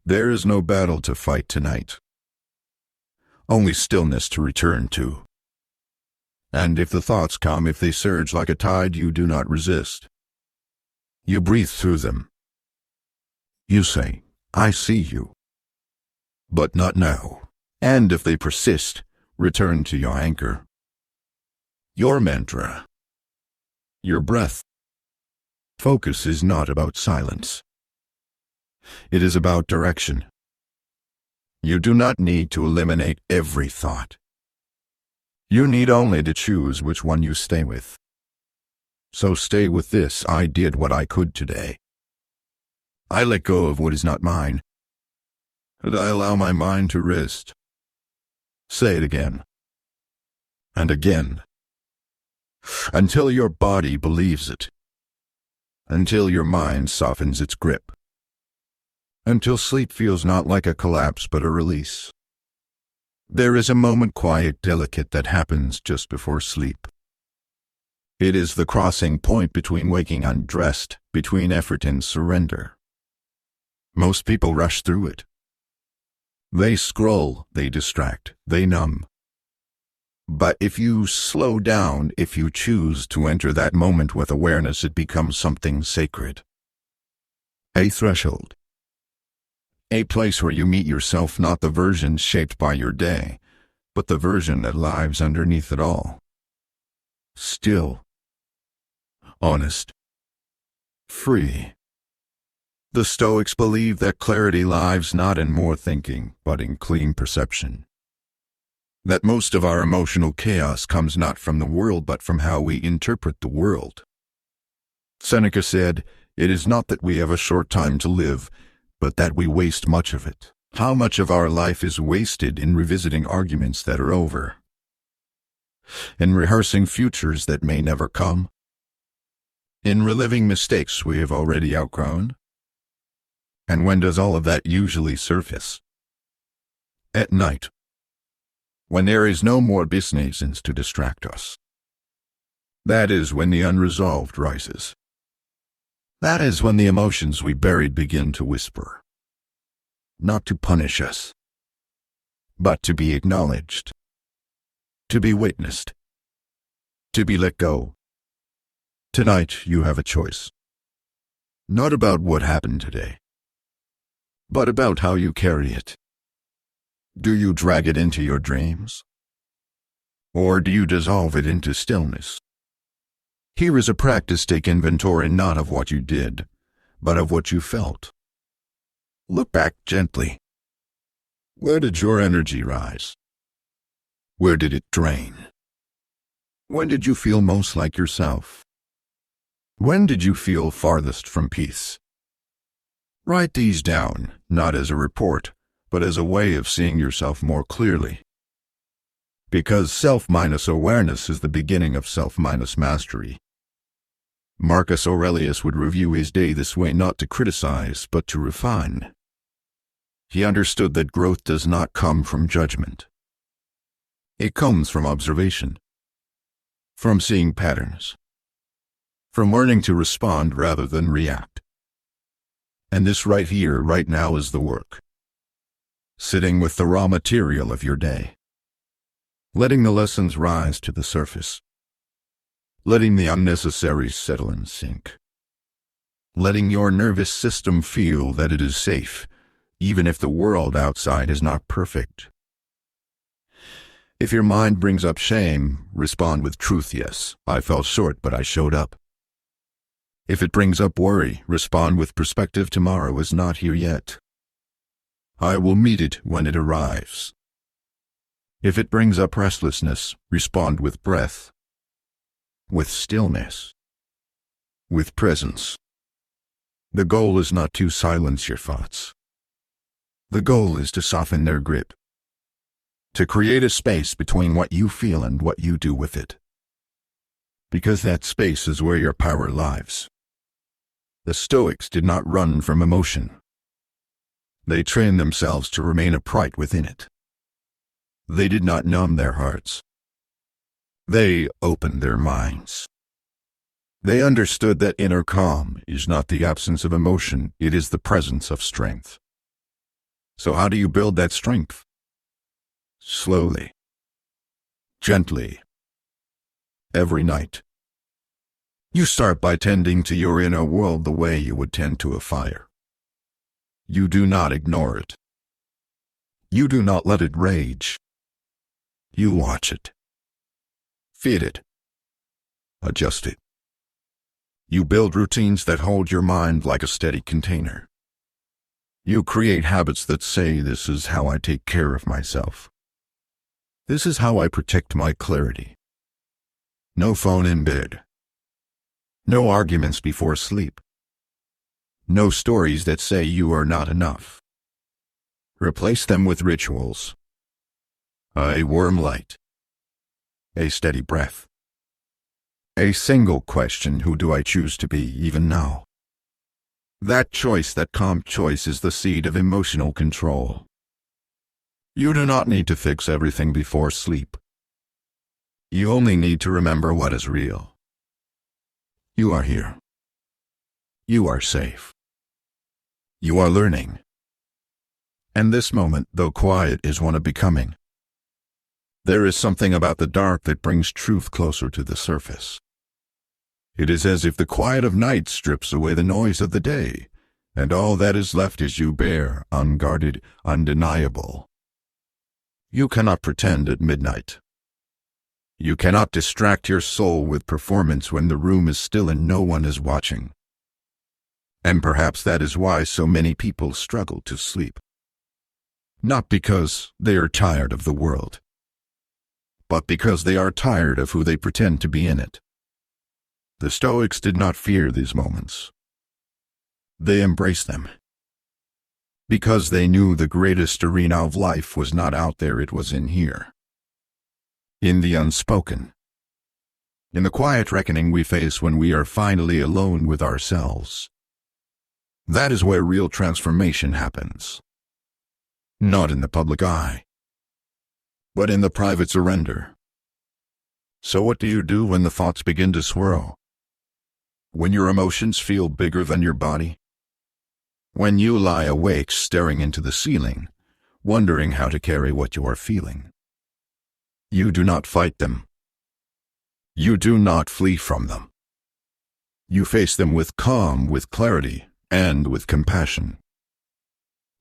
There is no battle to fight tonight. Only stillness to return to. And if the thoughts come, if they surge like a tide, you do not resist. You breathe through them. You say, I see you. But not now. And if they persist, return to your anchor. Your mantra. Your breath. Focus is not about silence. It is about direction. You do not need to eliminate every thought. You need only to choose which one you stay with. So stay with this: I did what I could today. I let go of what is not mine. And I allow my mind to rest. Say it again. And again. Until your body believes it. Until your mind softens its grip. Until sleep feels not like a collapse but a release. There is a moment quiet, delicate that happens just before sleep. It is the crossing point between waking undressed, between effort and surrender. Most people rush through it. They scroll, they distract, they numb. But if you slow down, if you choose to enter that moment with awareness, it becomes something sacred. A threshold. A place where you meet yourself, not the version shaped by your day, but the version that lives underneath it all. Still. Honest. Free. The Stoics believe that clarity lies not in more thinking, but in clean perception. That most of our emotional chaos comes not from the world, but from how we interpret the world. Seneca said, "It is not that we have a short time to live, but that we waste much of it." How much of our life is wasted in revisiting arguments that are over? In rehearsing futures that may never come? In reliving mistakes we have already outgrown? And when does all of that usually surface? At night. When there is no more business to distract us. That is when the unresolved rises. That is when the emotions we buried begin to whisper. Not to punish us, but to be acknowledged, to be witnessed, to be let go. Tonight you have a choice. Not about what happened today, but about how you carry it. Do you drag it into your dreams? Or do you dissolve it into stillness? Here is a practice. Take inventory not of what you did, but of what you felt. Look back gently. Where did your energy rise? Where did it drain? When did you feel most like yourself? When did you feel farthest from peace? Write these down, not as a report, but as a way of seeing yourself more clearly. Because self-awareness is the beginning of self-mastery. Marcus Aurelius would review his day this way, not to criticize, but to refine. He understood that growth does not come from judgment. It comes from observation, from seeing patterns, from learning to respond rather than react. And this right here, right now, is the work. Sitting with the raw material of your day. Letting the lessons rise to the surface. Letting the unnecessaries settle and sink. Letting your nervous system feel that it is safe, even if the world outside is not perfect. If your mind brings up shame, respond with truth. Yes, I fell short, but I showed up. If it brings up worry, respond with perspective. Tomorrow is not here yet. I will meet it when it arrives. If it brings up restlessness, respond with breath, with stillness, with presence. The goal is not to silence your thoughts. The goal is to soften their grip, to create a space between what you feel and what you do with it. Because that space is where your power lies. The Stoics did not run from emotion. They trained themselves to remain upright within it. They did not numb their hearts. They opened their minds. They understood that inner calm is not the absence of emotion, it is the presence of strength. So how do you build that strength? Slowly. Gently. Every night. You start by tending to your inner world the way you would tend to a fire. You do not ignore it. You do not let it rage. You watch it. Feed it. Adjust it. You build routines that hold your mind like a steady container. You create habits that say, this is how I take care of myself. This is how I protect my clarity. No phone in bed. No arguments before sleep. No stories that say you are not enough. Replace them with rituals. A warm light. A steady breath. A single question: who do I choose to be even now? That choice, that calm choice, is the seed of emotional control. You do not need to fix everything before sleep. You only need to remember what is real. You are here. You are safe. You are learning. And this moment, though quiet, is one of becoming. There is something about the dark that brings truth closer to the surface. It is as if the quiet of night strips away the noise of the day, and all that is left is you bare, unguarded, undeniable. You cannot pretend at midnight. You cannot distract your soul with performance when the room is still and no one is watching. And perhaps that is why so many people struggle to sleep. Not because they are tired of the world, but because they are tired of who they pretend to be in it. The Stoics did not fear these moments. They embraced them. Because they knew the greatest arena of life was not out there, it was in here. In the unspoken. In the quiet reckoning we face when we are finally alone with ourselves. That is where real transformation happens. Not in the public eye, but in the private surrender. So what do you do when the thoughts begin to swirl? When your emotions feel bigger than your body? When you lie awake staring into the ceiling, wondering how to carry what you are feeling? You do not fight them. You do not flee from them. You face them with calm, with clarity, and with compassion.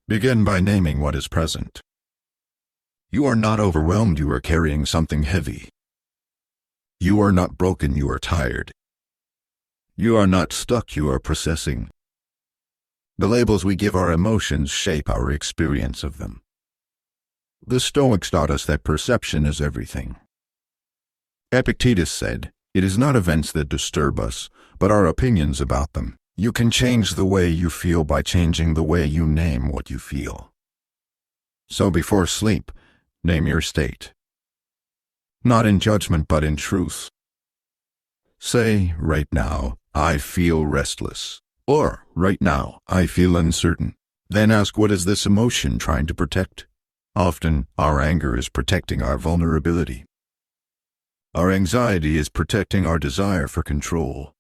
Begin by naming what is present. You are not overwhelmed, you are carrying something heavy. You are not broken, you are tired. You are not stuck, you are processing. The labels we give our emotions shape our experience of them. The Stoics taught us that perception is everything. Epictetus said, "It is not events that disturb us, but our opinions about them. You can change the way you feel by changing the way you name what you feel." So before sleep, name your state. Not in judgment, but in truth. Say, right now, I feel restless. Or, right now, I feel uncertain. Then ask, what is this emotion trying to protect? Often, our anger is protecting our vulnerability. Our anxiety is protecting our desire for control.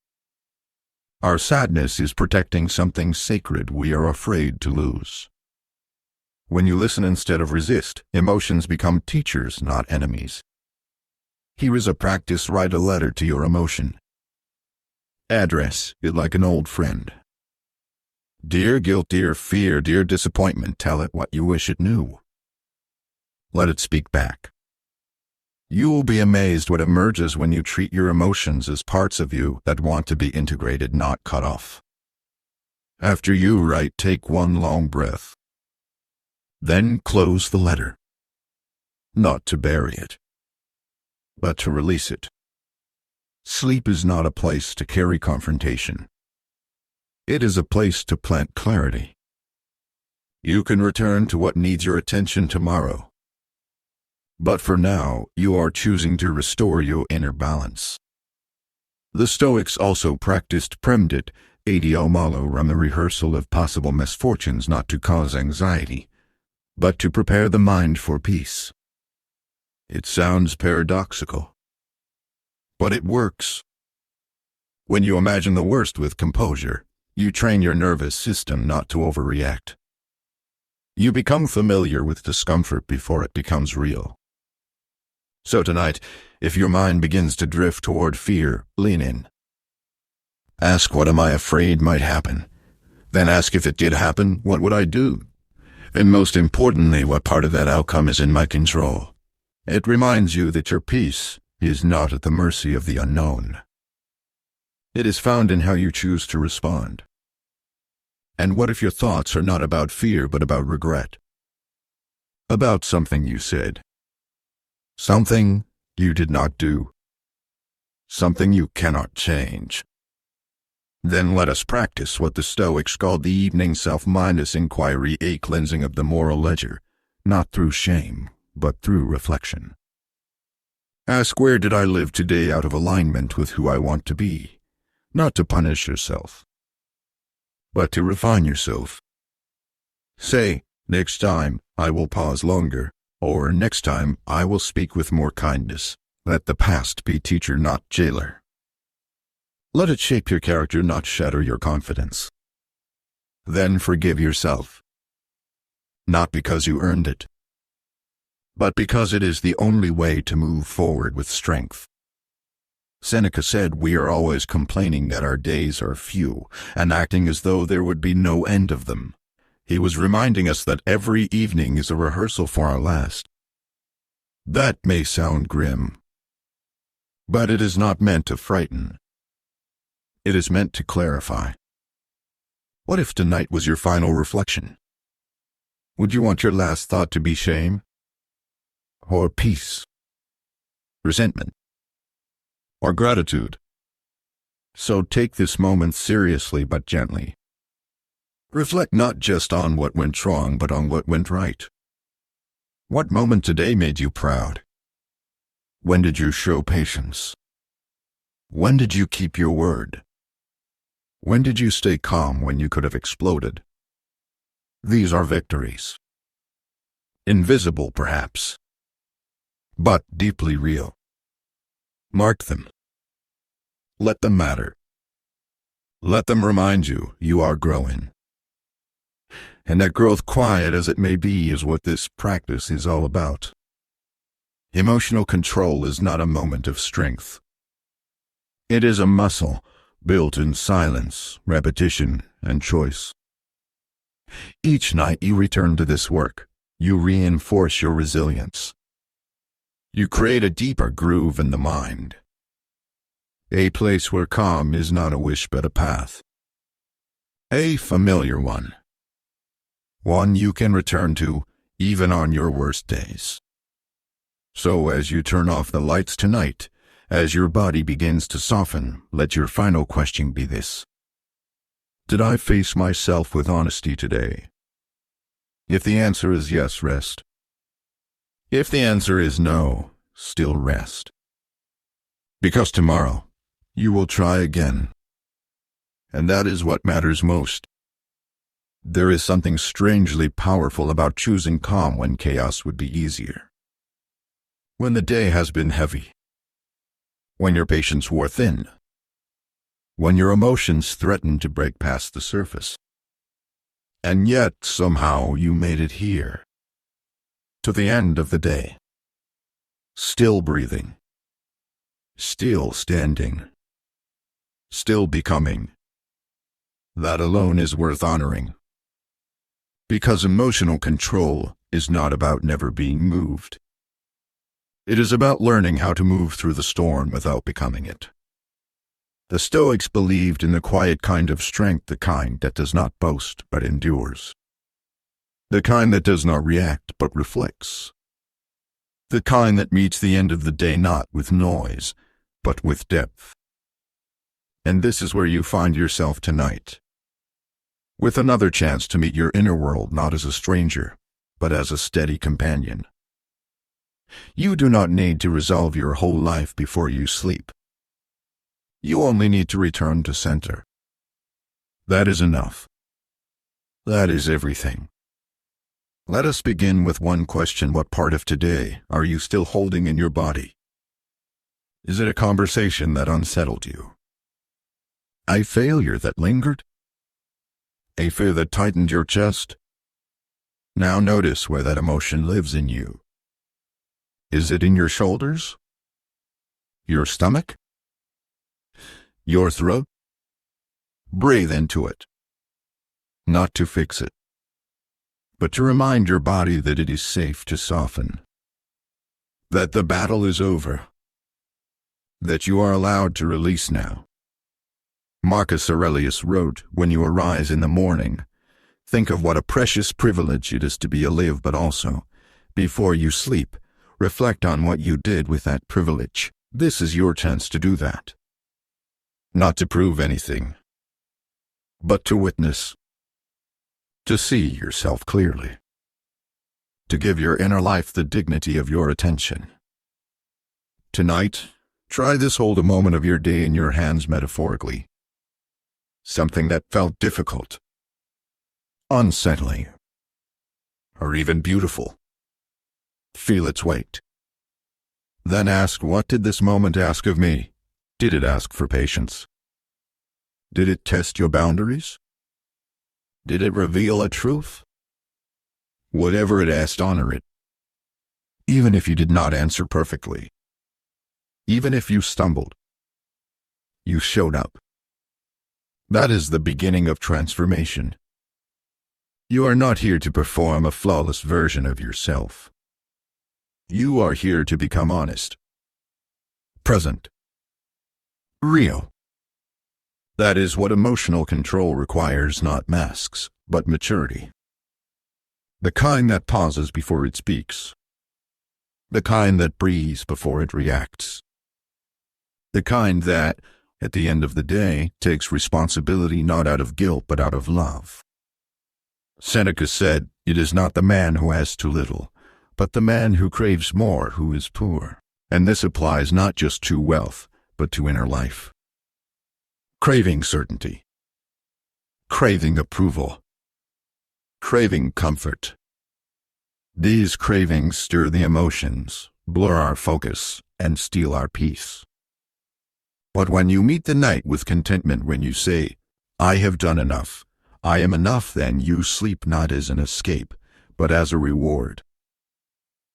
Our sadness is protecting something sacred we are afraid to lose. When you listen instead of resist, emotions become teachers, not enemies. Here is a practice: write a letter to your emotion. Address it like an old friend. Dear guilt, dear fear, dear disappointment, tell it what you wish it knew. Let it speak back. You will be amazed what emerges when you treat your emotions as parts of you that want to be integrated, not cut off. After you write, take one long breath. Then close the letter. Not to bury it, but to release it. Sleep is not a place to carry confrontation. It is a place to plant clarity. You can return to what needs your attention tomorrow. But for now, you are choosing to restore your inner balance. The Stoics also practiced premedit, the rehearsal of possible misfortunes, not to cause anxiety, but to prepare the mind for peace. It sounds paradoxical, but it works. When you imagine the worst with composure, you train your nervous system not to overreact. You become familiar with discomfort before it becomes real. So tonight, if your mind begins to drift toward fear, lean in. Ask, what am I afraid might happen? Then ask, if it did happen, what would I do? And most importantly, what part of that outcome is in my control? It reminds you that your peace is not at the mercy of the unknown. It is found in how you choose to respond. And what if your thoughts are not about fear but about regret? About something you said. Something you did not do. Something you cannot change. Then let us practice what the Stoics called the evening self-minded inquiry, a cleansing of the moral ledger, not through shame, but through reflection. Ask, where did I live today out of alignment with who I want to be? Not to punish yourself, but to refine yourself. Say, next time, I will pause longer, Or next time I will speak with more kindness. Let the past be teacher, not jailer. Let it shape your character, not shatter your confidence. Then forgive yourself. Not because you earned it, but because it is the only way to move forward with strength. Seneca said we are always complaining that our days are few, and acting as though there would be no end of them. He was reminding us that every evening is a rehearsal for our last. That may sound grim, but it is not meant to frighten. It is meant to clarify. What if tonight was your final reflection? Would you want your last thought to be shame? Or peace? Resentment? Or gratitude? So take this moment seriously but gently. Reflect not just on what went wrong, but on what went right. What moment today made you proud? When did you show patience? When did you keep your word? When did you stay calm when you could have exploded? These are victories. Invisible, perhaps, but deeply real. Mark them. Let them matter. Let them remind you you are growing. And that growth, quiet as it may be, is what this practice is all about. Emotional control is not a moment of strength. It is a muscle built in silence, repetition, and choice. Each night you return to this work, you reinforce your resilience. You create a deeper groove in the mind. A place where calm is not a wish but a path. A familiar one. One you can return to, even on your worst days. So as you turn off the lights tonight, as your body begins to soften, let your final question be this: did I face myself with honesty today? If the answer is yes, rest. If the answer is no, still rest. Because tomorrow, you will try again. And that is what matters most. There is something strangely powerful about choosing calm when chaos would be easier. When the day has been heavy. When your patience wore thin. When your emotions threatened to break past the surface. And yet, somehow, you made it here. To the end of the day. Still breathing. Still standing. Still becoming. That alone is worth honoring. Because emotional control is not about never being moved. It is about learning how to move through the storm without becoming it. The Stoics believed in the quiet kind of strength, the kind that does not boast but endures. The kind that does not react but reflects. The kind that meets the end of the day not with noise, but with depth. And this is where you find yourself tonight. With another chance to meet your inner world not as a stranger, but as a steady companion. You do not need to resolve your whole life before you sleep. You only need to return to center. That is enough. That is everything. Let us begin with one question: what part of today are you still holding in your body? Is it a conversation that unsettled you? A failure that lingered? A fear that tightened your chest? Now notice where that emotion lives in you. Is it in your shoulders? Your stomach? Your throat? Breathe into it. Not to fix it, but to remind your body that it is safe to soften. That the battle is over. That you are allowed to release now. Marcus Aurelius wrote, "When you arise in the morning, think of what a precious privilege it is to be alive, but also, before you sleep, reflect on what you did with that privilege." This is your chance to do that. Not to prove anything, but to witness. To see yourself clearly. To give your inner life the dignity of your attention. Tonight, try this: hold a moment of your day in your hands metaphorically. Something that felt difficult, unsettling, or even beautiful. Feel its weight. Then ask, what did this moment ask of me? Did it ask for patience? Did it test your boundaries? Did it reveal a truth? Whatever it asked, honor it. Even if you did not answer perfectly. Even if you stumbled. You showed up. That is the beginning of transformation. You are not here to perform a flawless version of yourself. You are here to become honest, present, real. That is what emotional control requires, not masks, but maturity. The kind that pauses before it speaks. The kind that breathes before it reacts. The kind that, at the end of the day, takes responsibility not out of guilt but out of love. Seneca said, "It is not the man who has too little, but the man who craves more who is poor." And this applies not just to wealth, but to inner life. Craving certainty. Craving approval. Craving comfort. These cravings stir the emotions, blur our focus, and steal our peace. But when you meet the night with contentment, when you say, "I have done enough, I am enough," then you sleep not as an escape, but as a reward.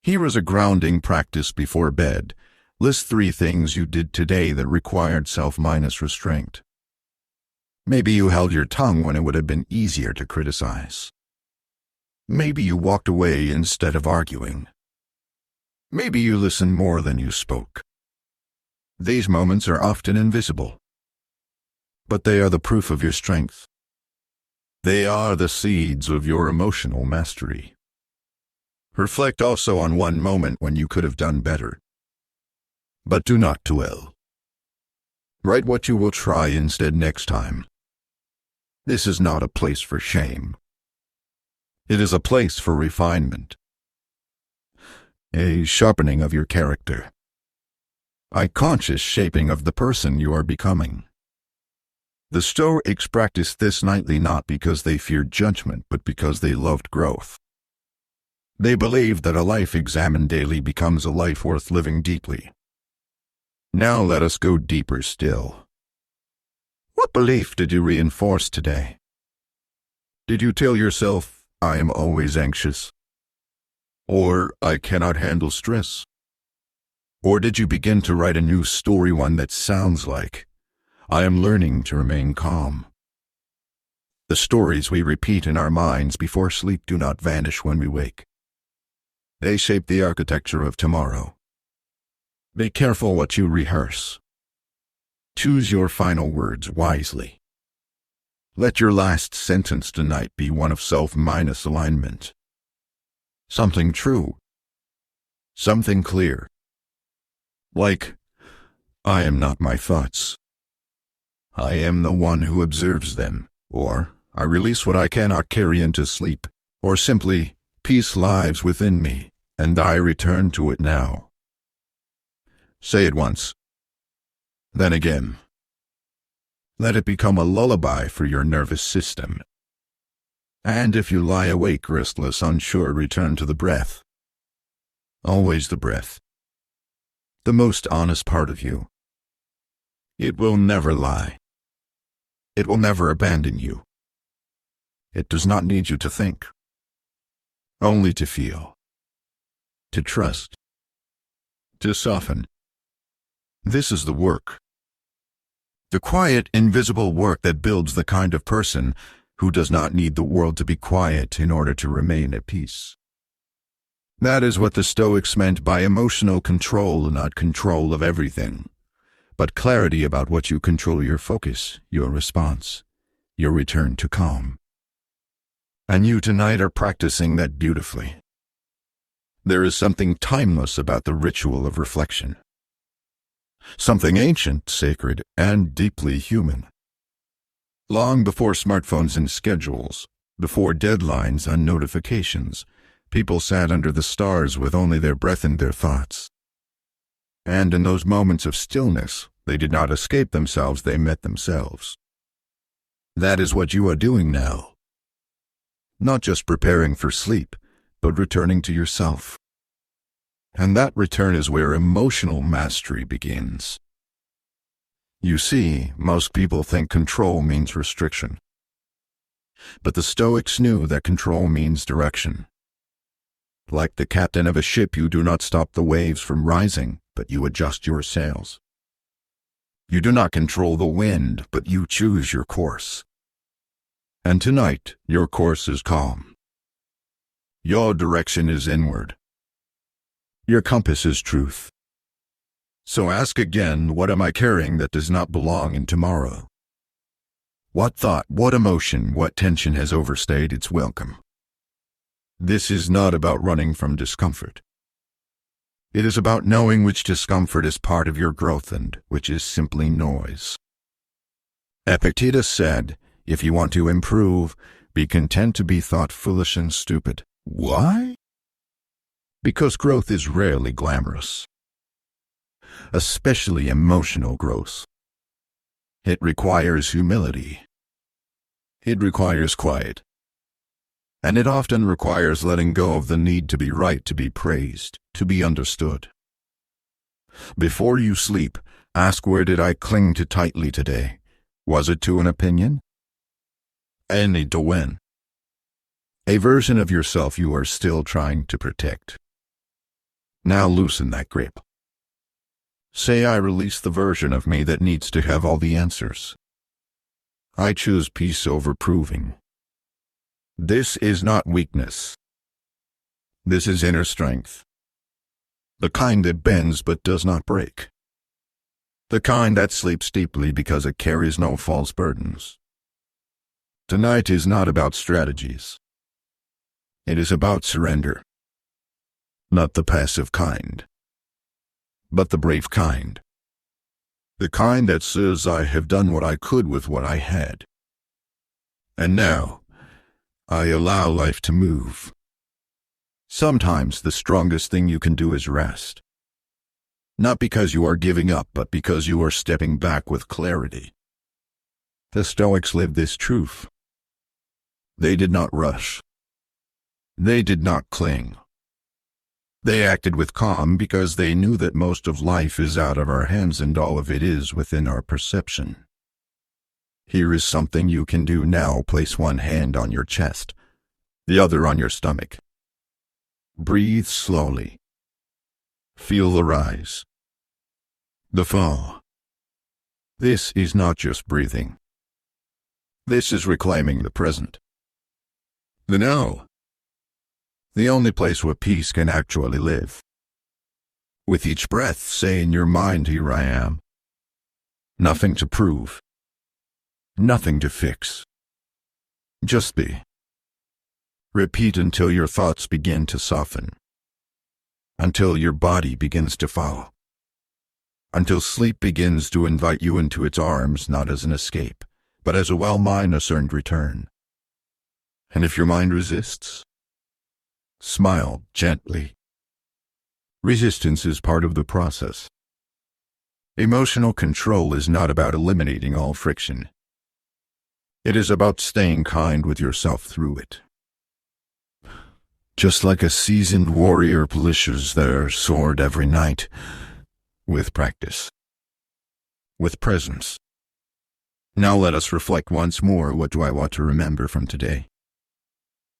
Here is a grounding practice before bed. List 3 things you did today that required self-restraint. Maybe you held your tongue when it would have been easier to criticize. Maybe you walked away instead of arguing. Maybe you listened more than you spoke. These moments are often invisible, but they are the proof of your strength. They are the seeds of your emotional mastery. Reflect also on one moment when you could have done better. But do not dwell. Write what you will try instead next time. This is not a place for shame. It is a place for refinement. A sharpening of your character. A conscious shaping of the person you are becoming. The Stoics practiced this nightly not because they feared judgment, but because they loved growth. They believed that a life examined daily becomes a life worth living deeply. Now let us go deeper still. What belief did you reinforce today? Did you tell yourself, "I am always anxious"? Or, "I cannot handle stress"? Or did you begin to write a new story, one that sounds like, "I am learning to remain calm"? The stories we repeat in our minds before sleep do not vanish when we wake. They shape the architecture of tomorrow. Be careful what you rehearse. Choose your final words wisely. Let your last sentence tonight be one of self-alignment. Something true. Something clear. Like, "I am not my thoughts. I am the one who observes them." Or, "I release what I cannot carry into sleep." Or simply, "Peace lives within me, and I return to it now." Say it once. Then again. Let it become a lullaby for your nervous system. And if you lie awake, restless, unsure, return to the breath. Always the breath. The most honest part of you. It will never lie. It will never abandon you. It does not need you to think. Only to feel. To trust. To soften. This is the work. The quiet, invisible work that builds the kind of person who does not need the world to be quiet in order to remain at peace. That is what the Stoics meant by emotional control, not control of everything, but clarity about what you control: your focus, your response, your return to calm. And you tonight are practicing that beautifully. There is something timeless about the ritual of reflection. Something ancient, sacred, and deeply human. Long before smartphones and schedules, before deadlines and notifications, people sat under the stars with only their breath and their thoughts. And in those moments of stillness, they did not escape themselves, they met themselves. That is what you are doing now. Not just preparing for sleep, but returning to yourself. And that return is where emotional mastery begins. You see, most people think control means restriction. But the Stoics knew that control means direction. Like the captain of a ship, you do not stop the waves from rising, but you adjust your sails. You do not control the wind, but you choose your course. And tonight, your course is calm. Your direction is inward. Your compass is truth. So ask again, what am I carrying that does not belong in tomorrow? What thought, what emotion, what tension has overstayed its welcome? This is not about running from discomfort. It is about knowing which discomfort is part of your growth and which is simply noise. Epictetus said, if you want to improve, be content to be thought foolish and stupid. Why? Because growth is rarely glamorous. Especially emotional growth. It requires humility. It requires quiet. And it often requires letting go of the need to be right, to be praised, to be understood. Before you sleep, ask, where did I cling to tightly today? Was it to an opinion? A need to win. A version of yourself you are still trying to protect. Now loosen that grip. Say, I release the version of me that needs to have all the answers. I choose peace over proving. This is not weakness. This is inner strength. The kind that bends but does not break. The kind that sleeps deeply because it carries no false burdens. Tonight is not about strategies. It is about surrender. Not the passive kind, but the brave kind. The kind that says, I have done what I could with what I had. And now, I allow life to move. Sometimes the strongest thing you can do is rest. Not because you are giving up, but because you are stepping back with clarity. The Stoics lived this truth. They did not rush. They did not cling. They acted with calm because they knew that most of life is out of our hands and all of it is within our perception. Here is something you can do now. Place one hand on your chest, the other on your stomach. Breathe slowly. Feel the rise, the fall. This is not just breathing. This is reclaiming the present. The now. The only place where peace can actually live. With each breath, say in your mind, here I am. Nothing to prove. Nothing to fix. Just be. Repeat until your thoughts begin to soften. Until your body begins to follow. Until sleep begins to invite you into its arms, not as an escape, but as a well-minded return. And if your mind resists, smile gently. Resistance is part of the process. Emotional control is not about eliminating all friction. It is about staying kind with yourself through it. Just like a seasoned warrior polishes their sword every night, with practice, with presence. Now let us reflect once more. What do I want to remember from today?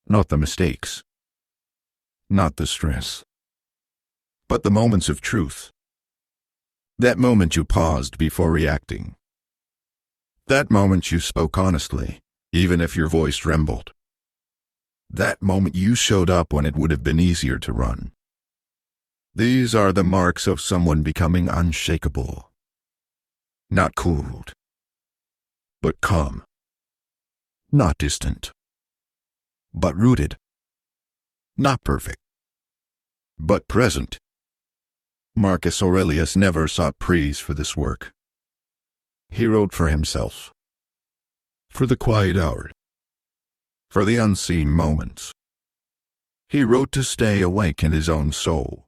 Not the mistakes, not the stress, but the moments of truth. That moment you paused before reacting. That moment you spoke honestly, even if your voice trembled. That moment you showed up when it would have been easier to run. These are the marks of someone becoming unshakable. Not cooled, but calm. Not distant, but rooted. Not perfect, but present. Marcus Aurelius never sought praise for this work. He wrote for himself, for the quiet hour, for the unseen moments. He wrote to stay awake in his own soul.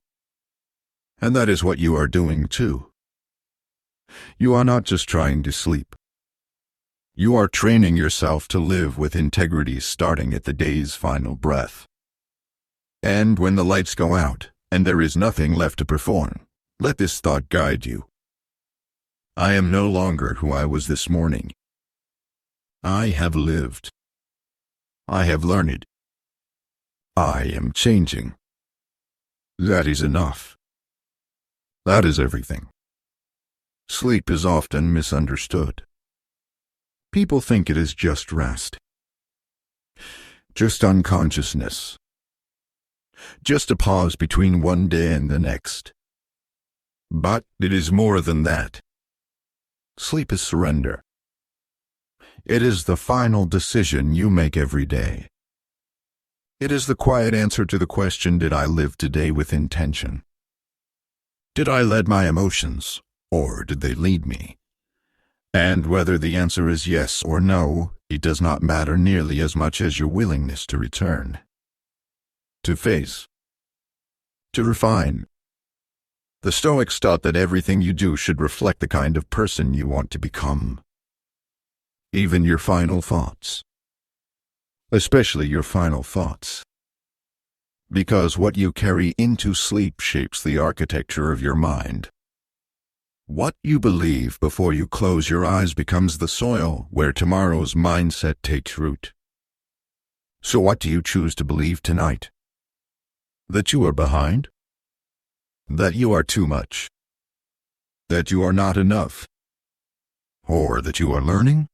And that is what you are doing too. You are not just trying to sleep. You are training yourself to live with integrity starting at the day's final breath. And when the lights go out, and there is nothing left to perform. Let this thought guide you. I am no longer who I was this morning. I have lived. I have learned. I am changing. That is enough. That is everything. Sleep is often misunderstood. People think it is just rest. Just unconsciousness. Just a pause between one day and the next. But it is more than that. Sleep is surrender. It is the final decision you make every day. It is the quiet answer to the question, did I live today with intention? Did I lead my emotions, or did they lead me? And whether the answer is yes or no, it does not matter nearly as much as your willingness to return, to face, to refine. The Stoics taught that everything you do should reflect the kind of person you want to become. Even your final thoughts. Especially your final thoughts. Because what you carry into sleep shapes the architecture of your mind. What you believe before you close your eyes becomes the soil where tomorrow's mindset takes root. So what do you choose to believe tonight? That you are behind? That you are too much? That you are not enough? Or that you are learning?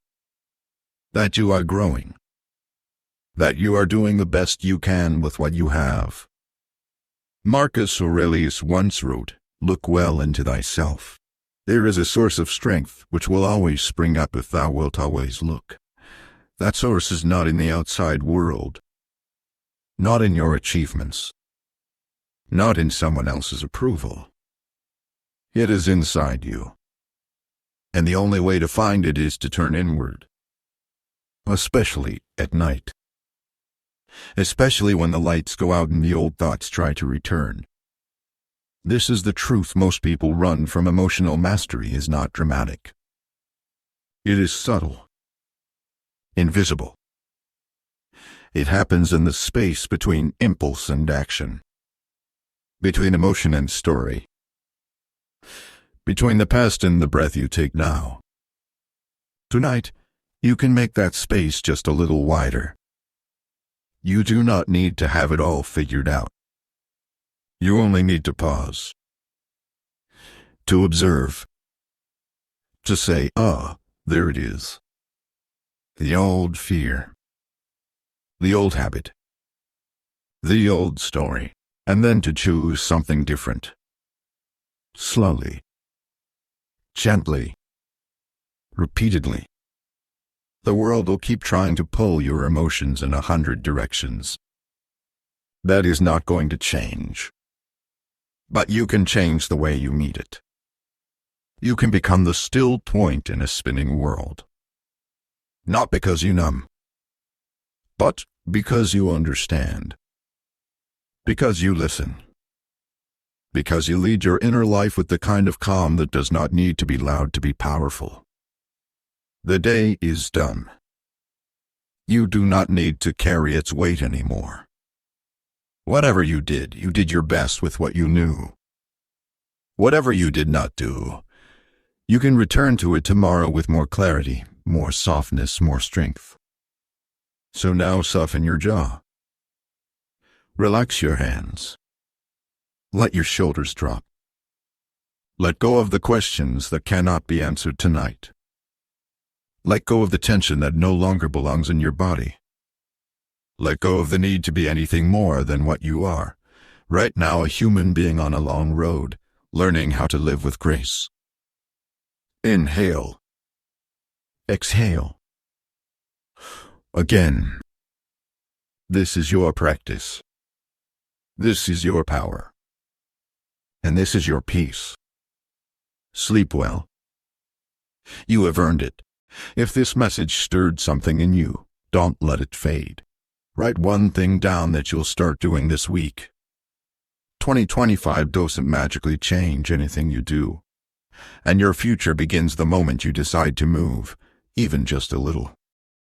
That you are growing? That you are doing the best you can with what you have? Marcus Aurelius once wrote, "Look well into thyself. There is a source of strength which will always spring up if thou wilt always look. That source is not in the outside world, not in your achievements, not in someone else's approval. It is inside you. And the only way to find it is to turn inward. Especially at night. Especially when the lights go out and the old thoughts try to return. This is the truth most people run from. Emotional mastery is not dramatic. It is subtle. Invisible. It happens in the space between impulse and action. Between emotion and story. Between the past and the breath you take now. Tonight, you can make that space just a little wider. You do not need to have it all figured out. You only need to pause. To observe. To say, there it is. The old fear. The old habit. The old story. And then to choose something different. Slowly. Gently. Repeatedly. The world will keep trying to pull your emotions in 100 directions. That is not going to change. But you can change the way you meet it. You can become the still point in a spinning world. Not because you numb, but because you understand. Because you listen. Because you lead your inner life with the kind of calm that does not need to be loud to be powerful. The day is done. You do not need to carry its weight anymore. Whatever you did your best with what you knew. Whatever you did not do, you can return to it tomorrow with more clarity, more softness, more strength. So now soften your jaw. Relax your hands. Let your shoulders drop. Let go of the questions that cannot be answered tonight. Let go of the tension that no longer belongs in your body. Let go of the need to be anything more than what you are. Right now, a human being on a long road, learning how to live with grace. Inhale. Exhale. Again. This is your practice. This is your power. And this is your peace. Sleep well. You have earned it. If this message stirred something in you, don't let it fade. Write one thing down that you'll start doing this week. 2025 doesn't magically change anything you do. And your future begins the moment you decide to move, even just a little.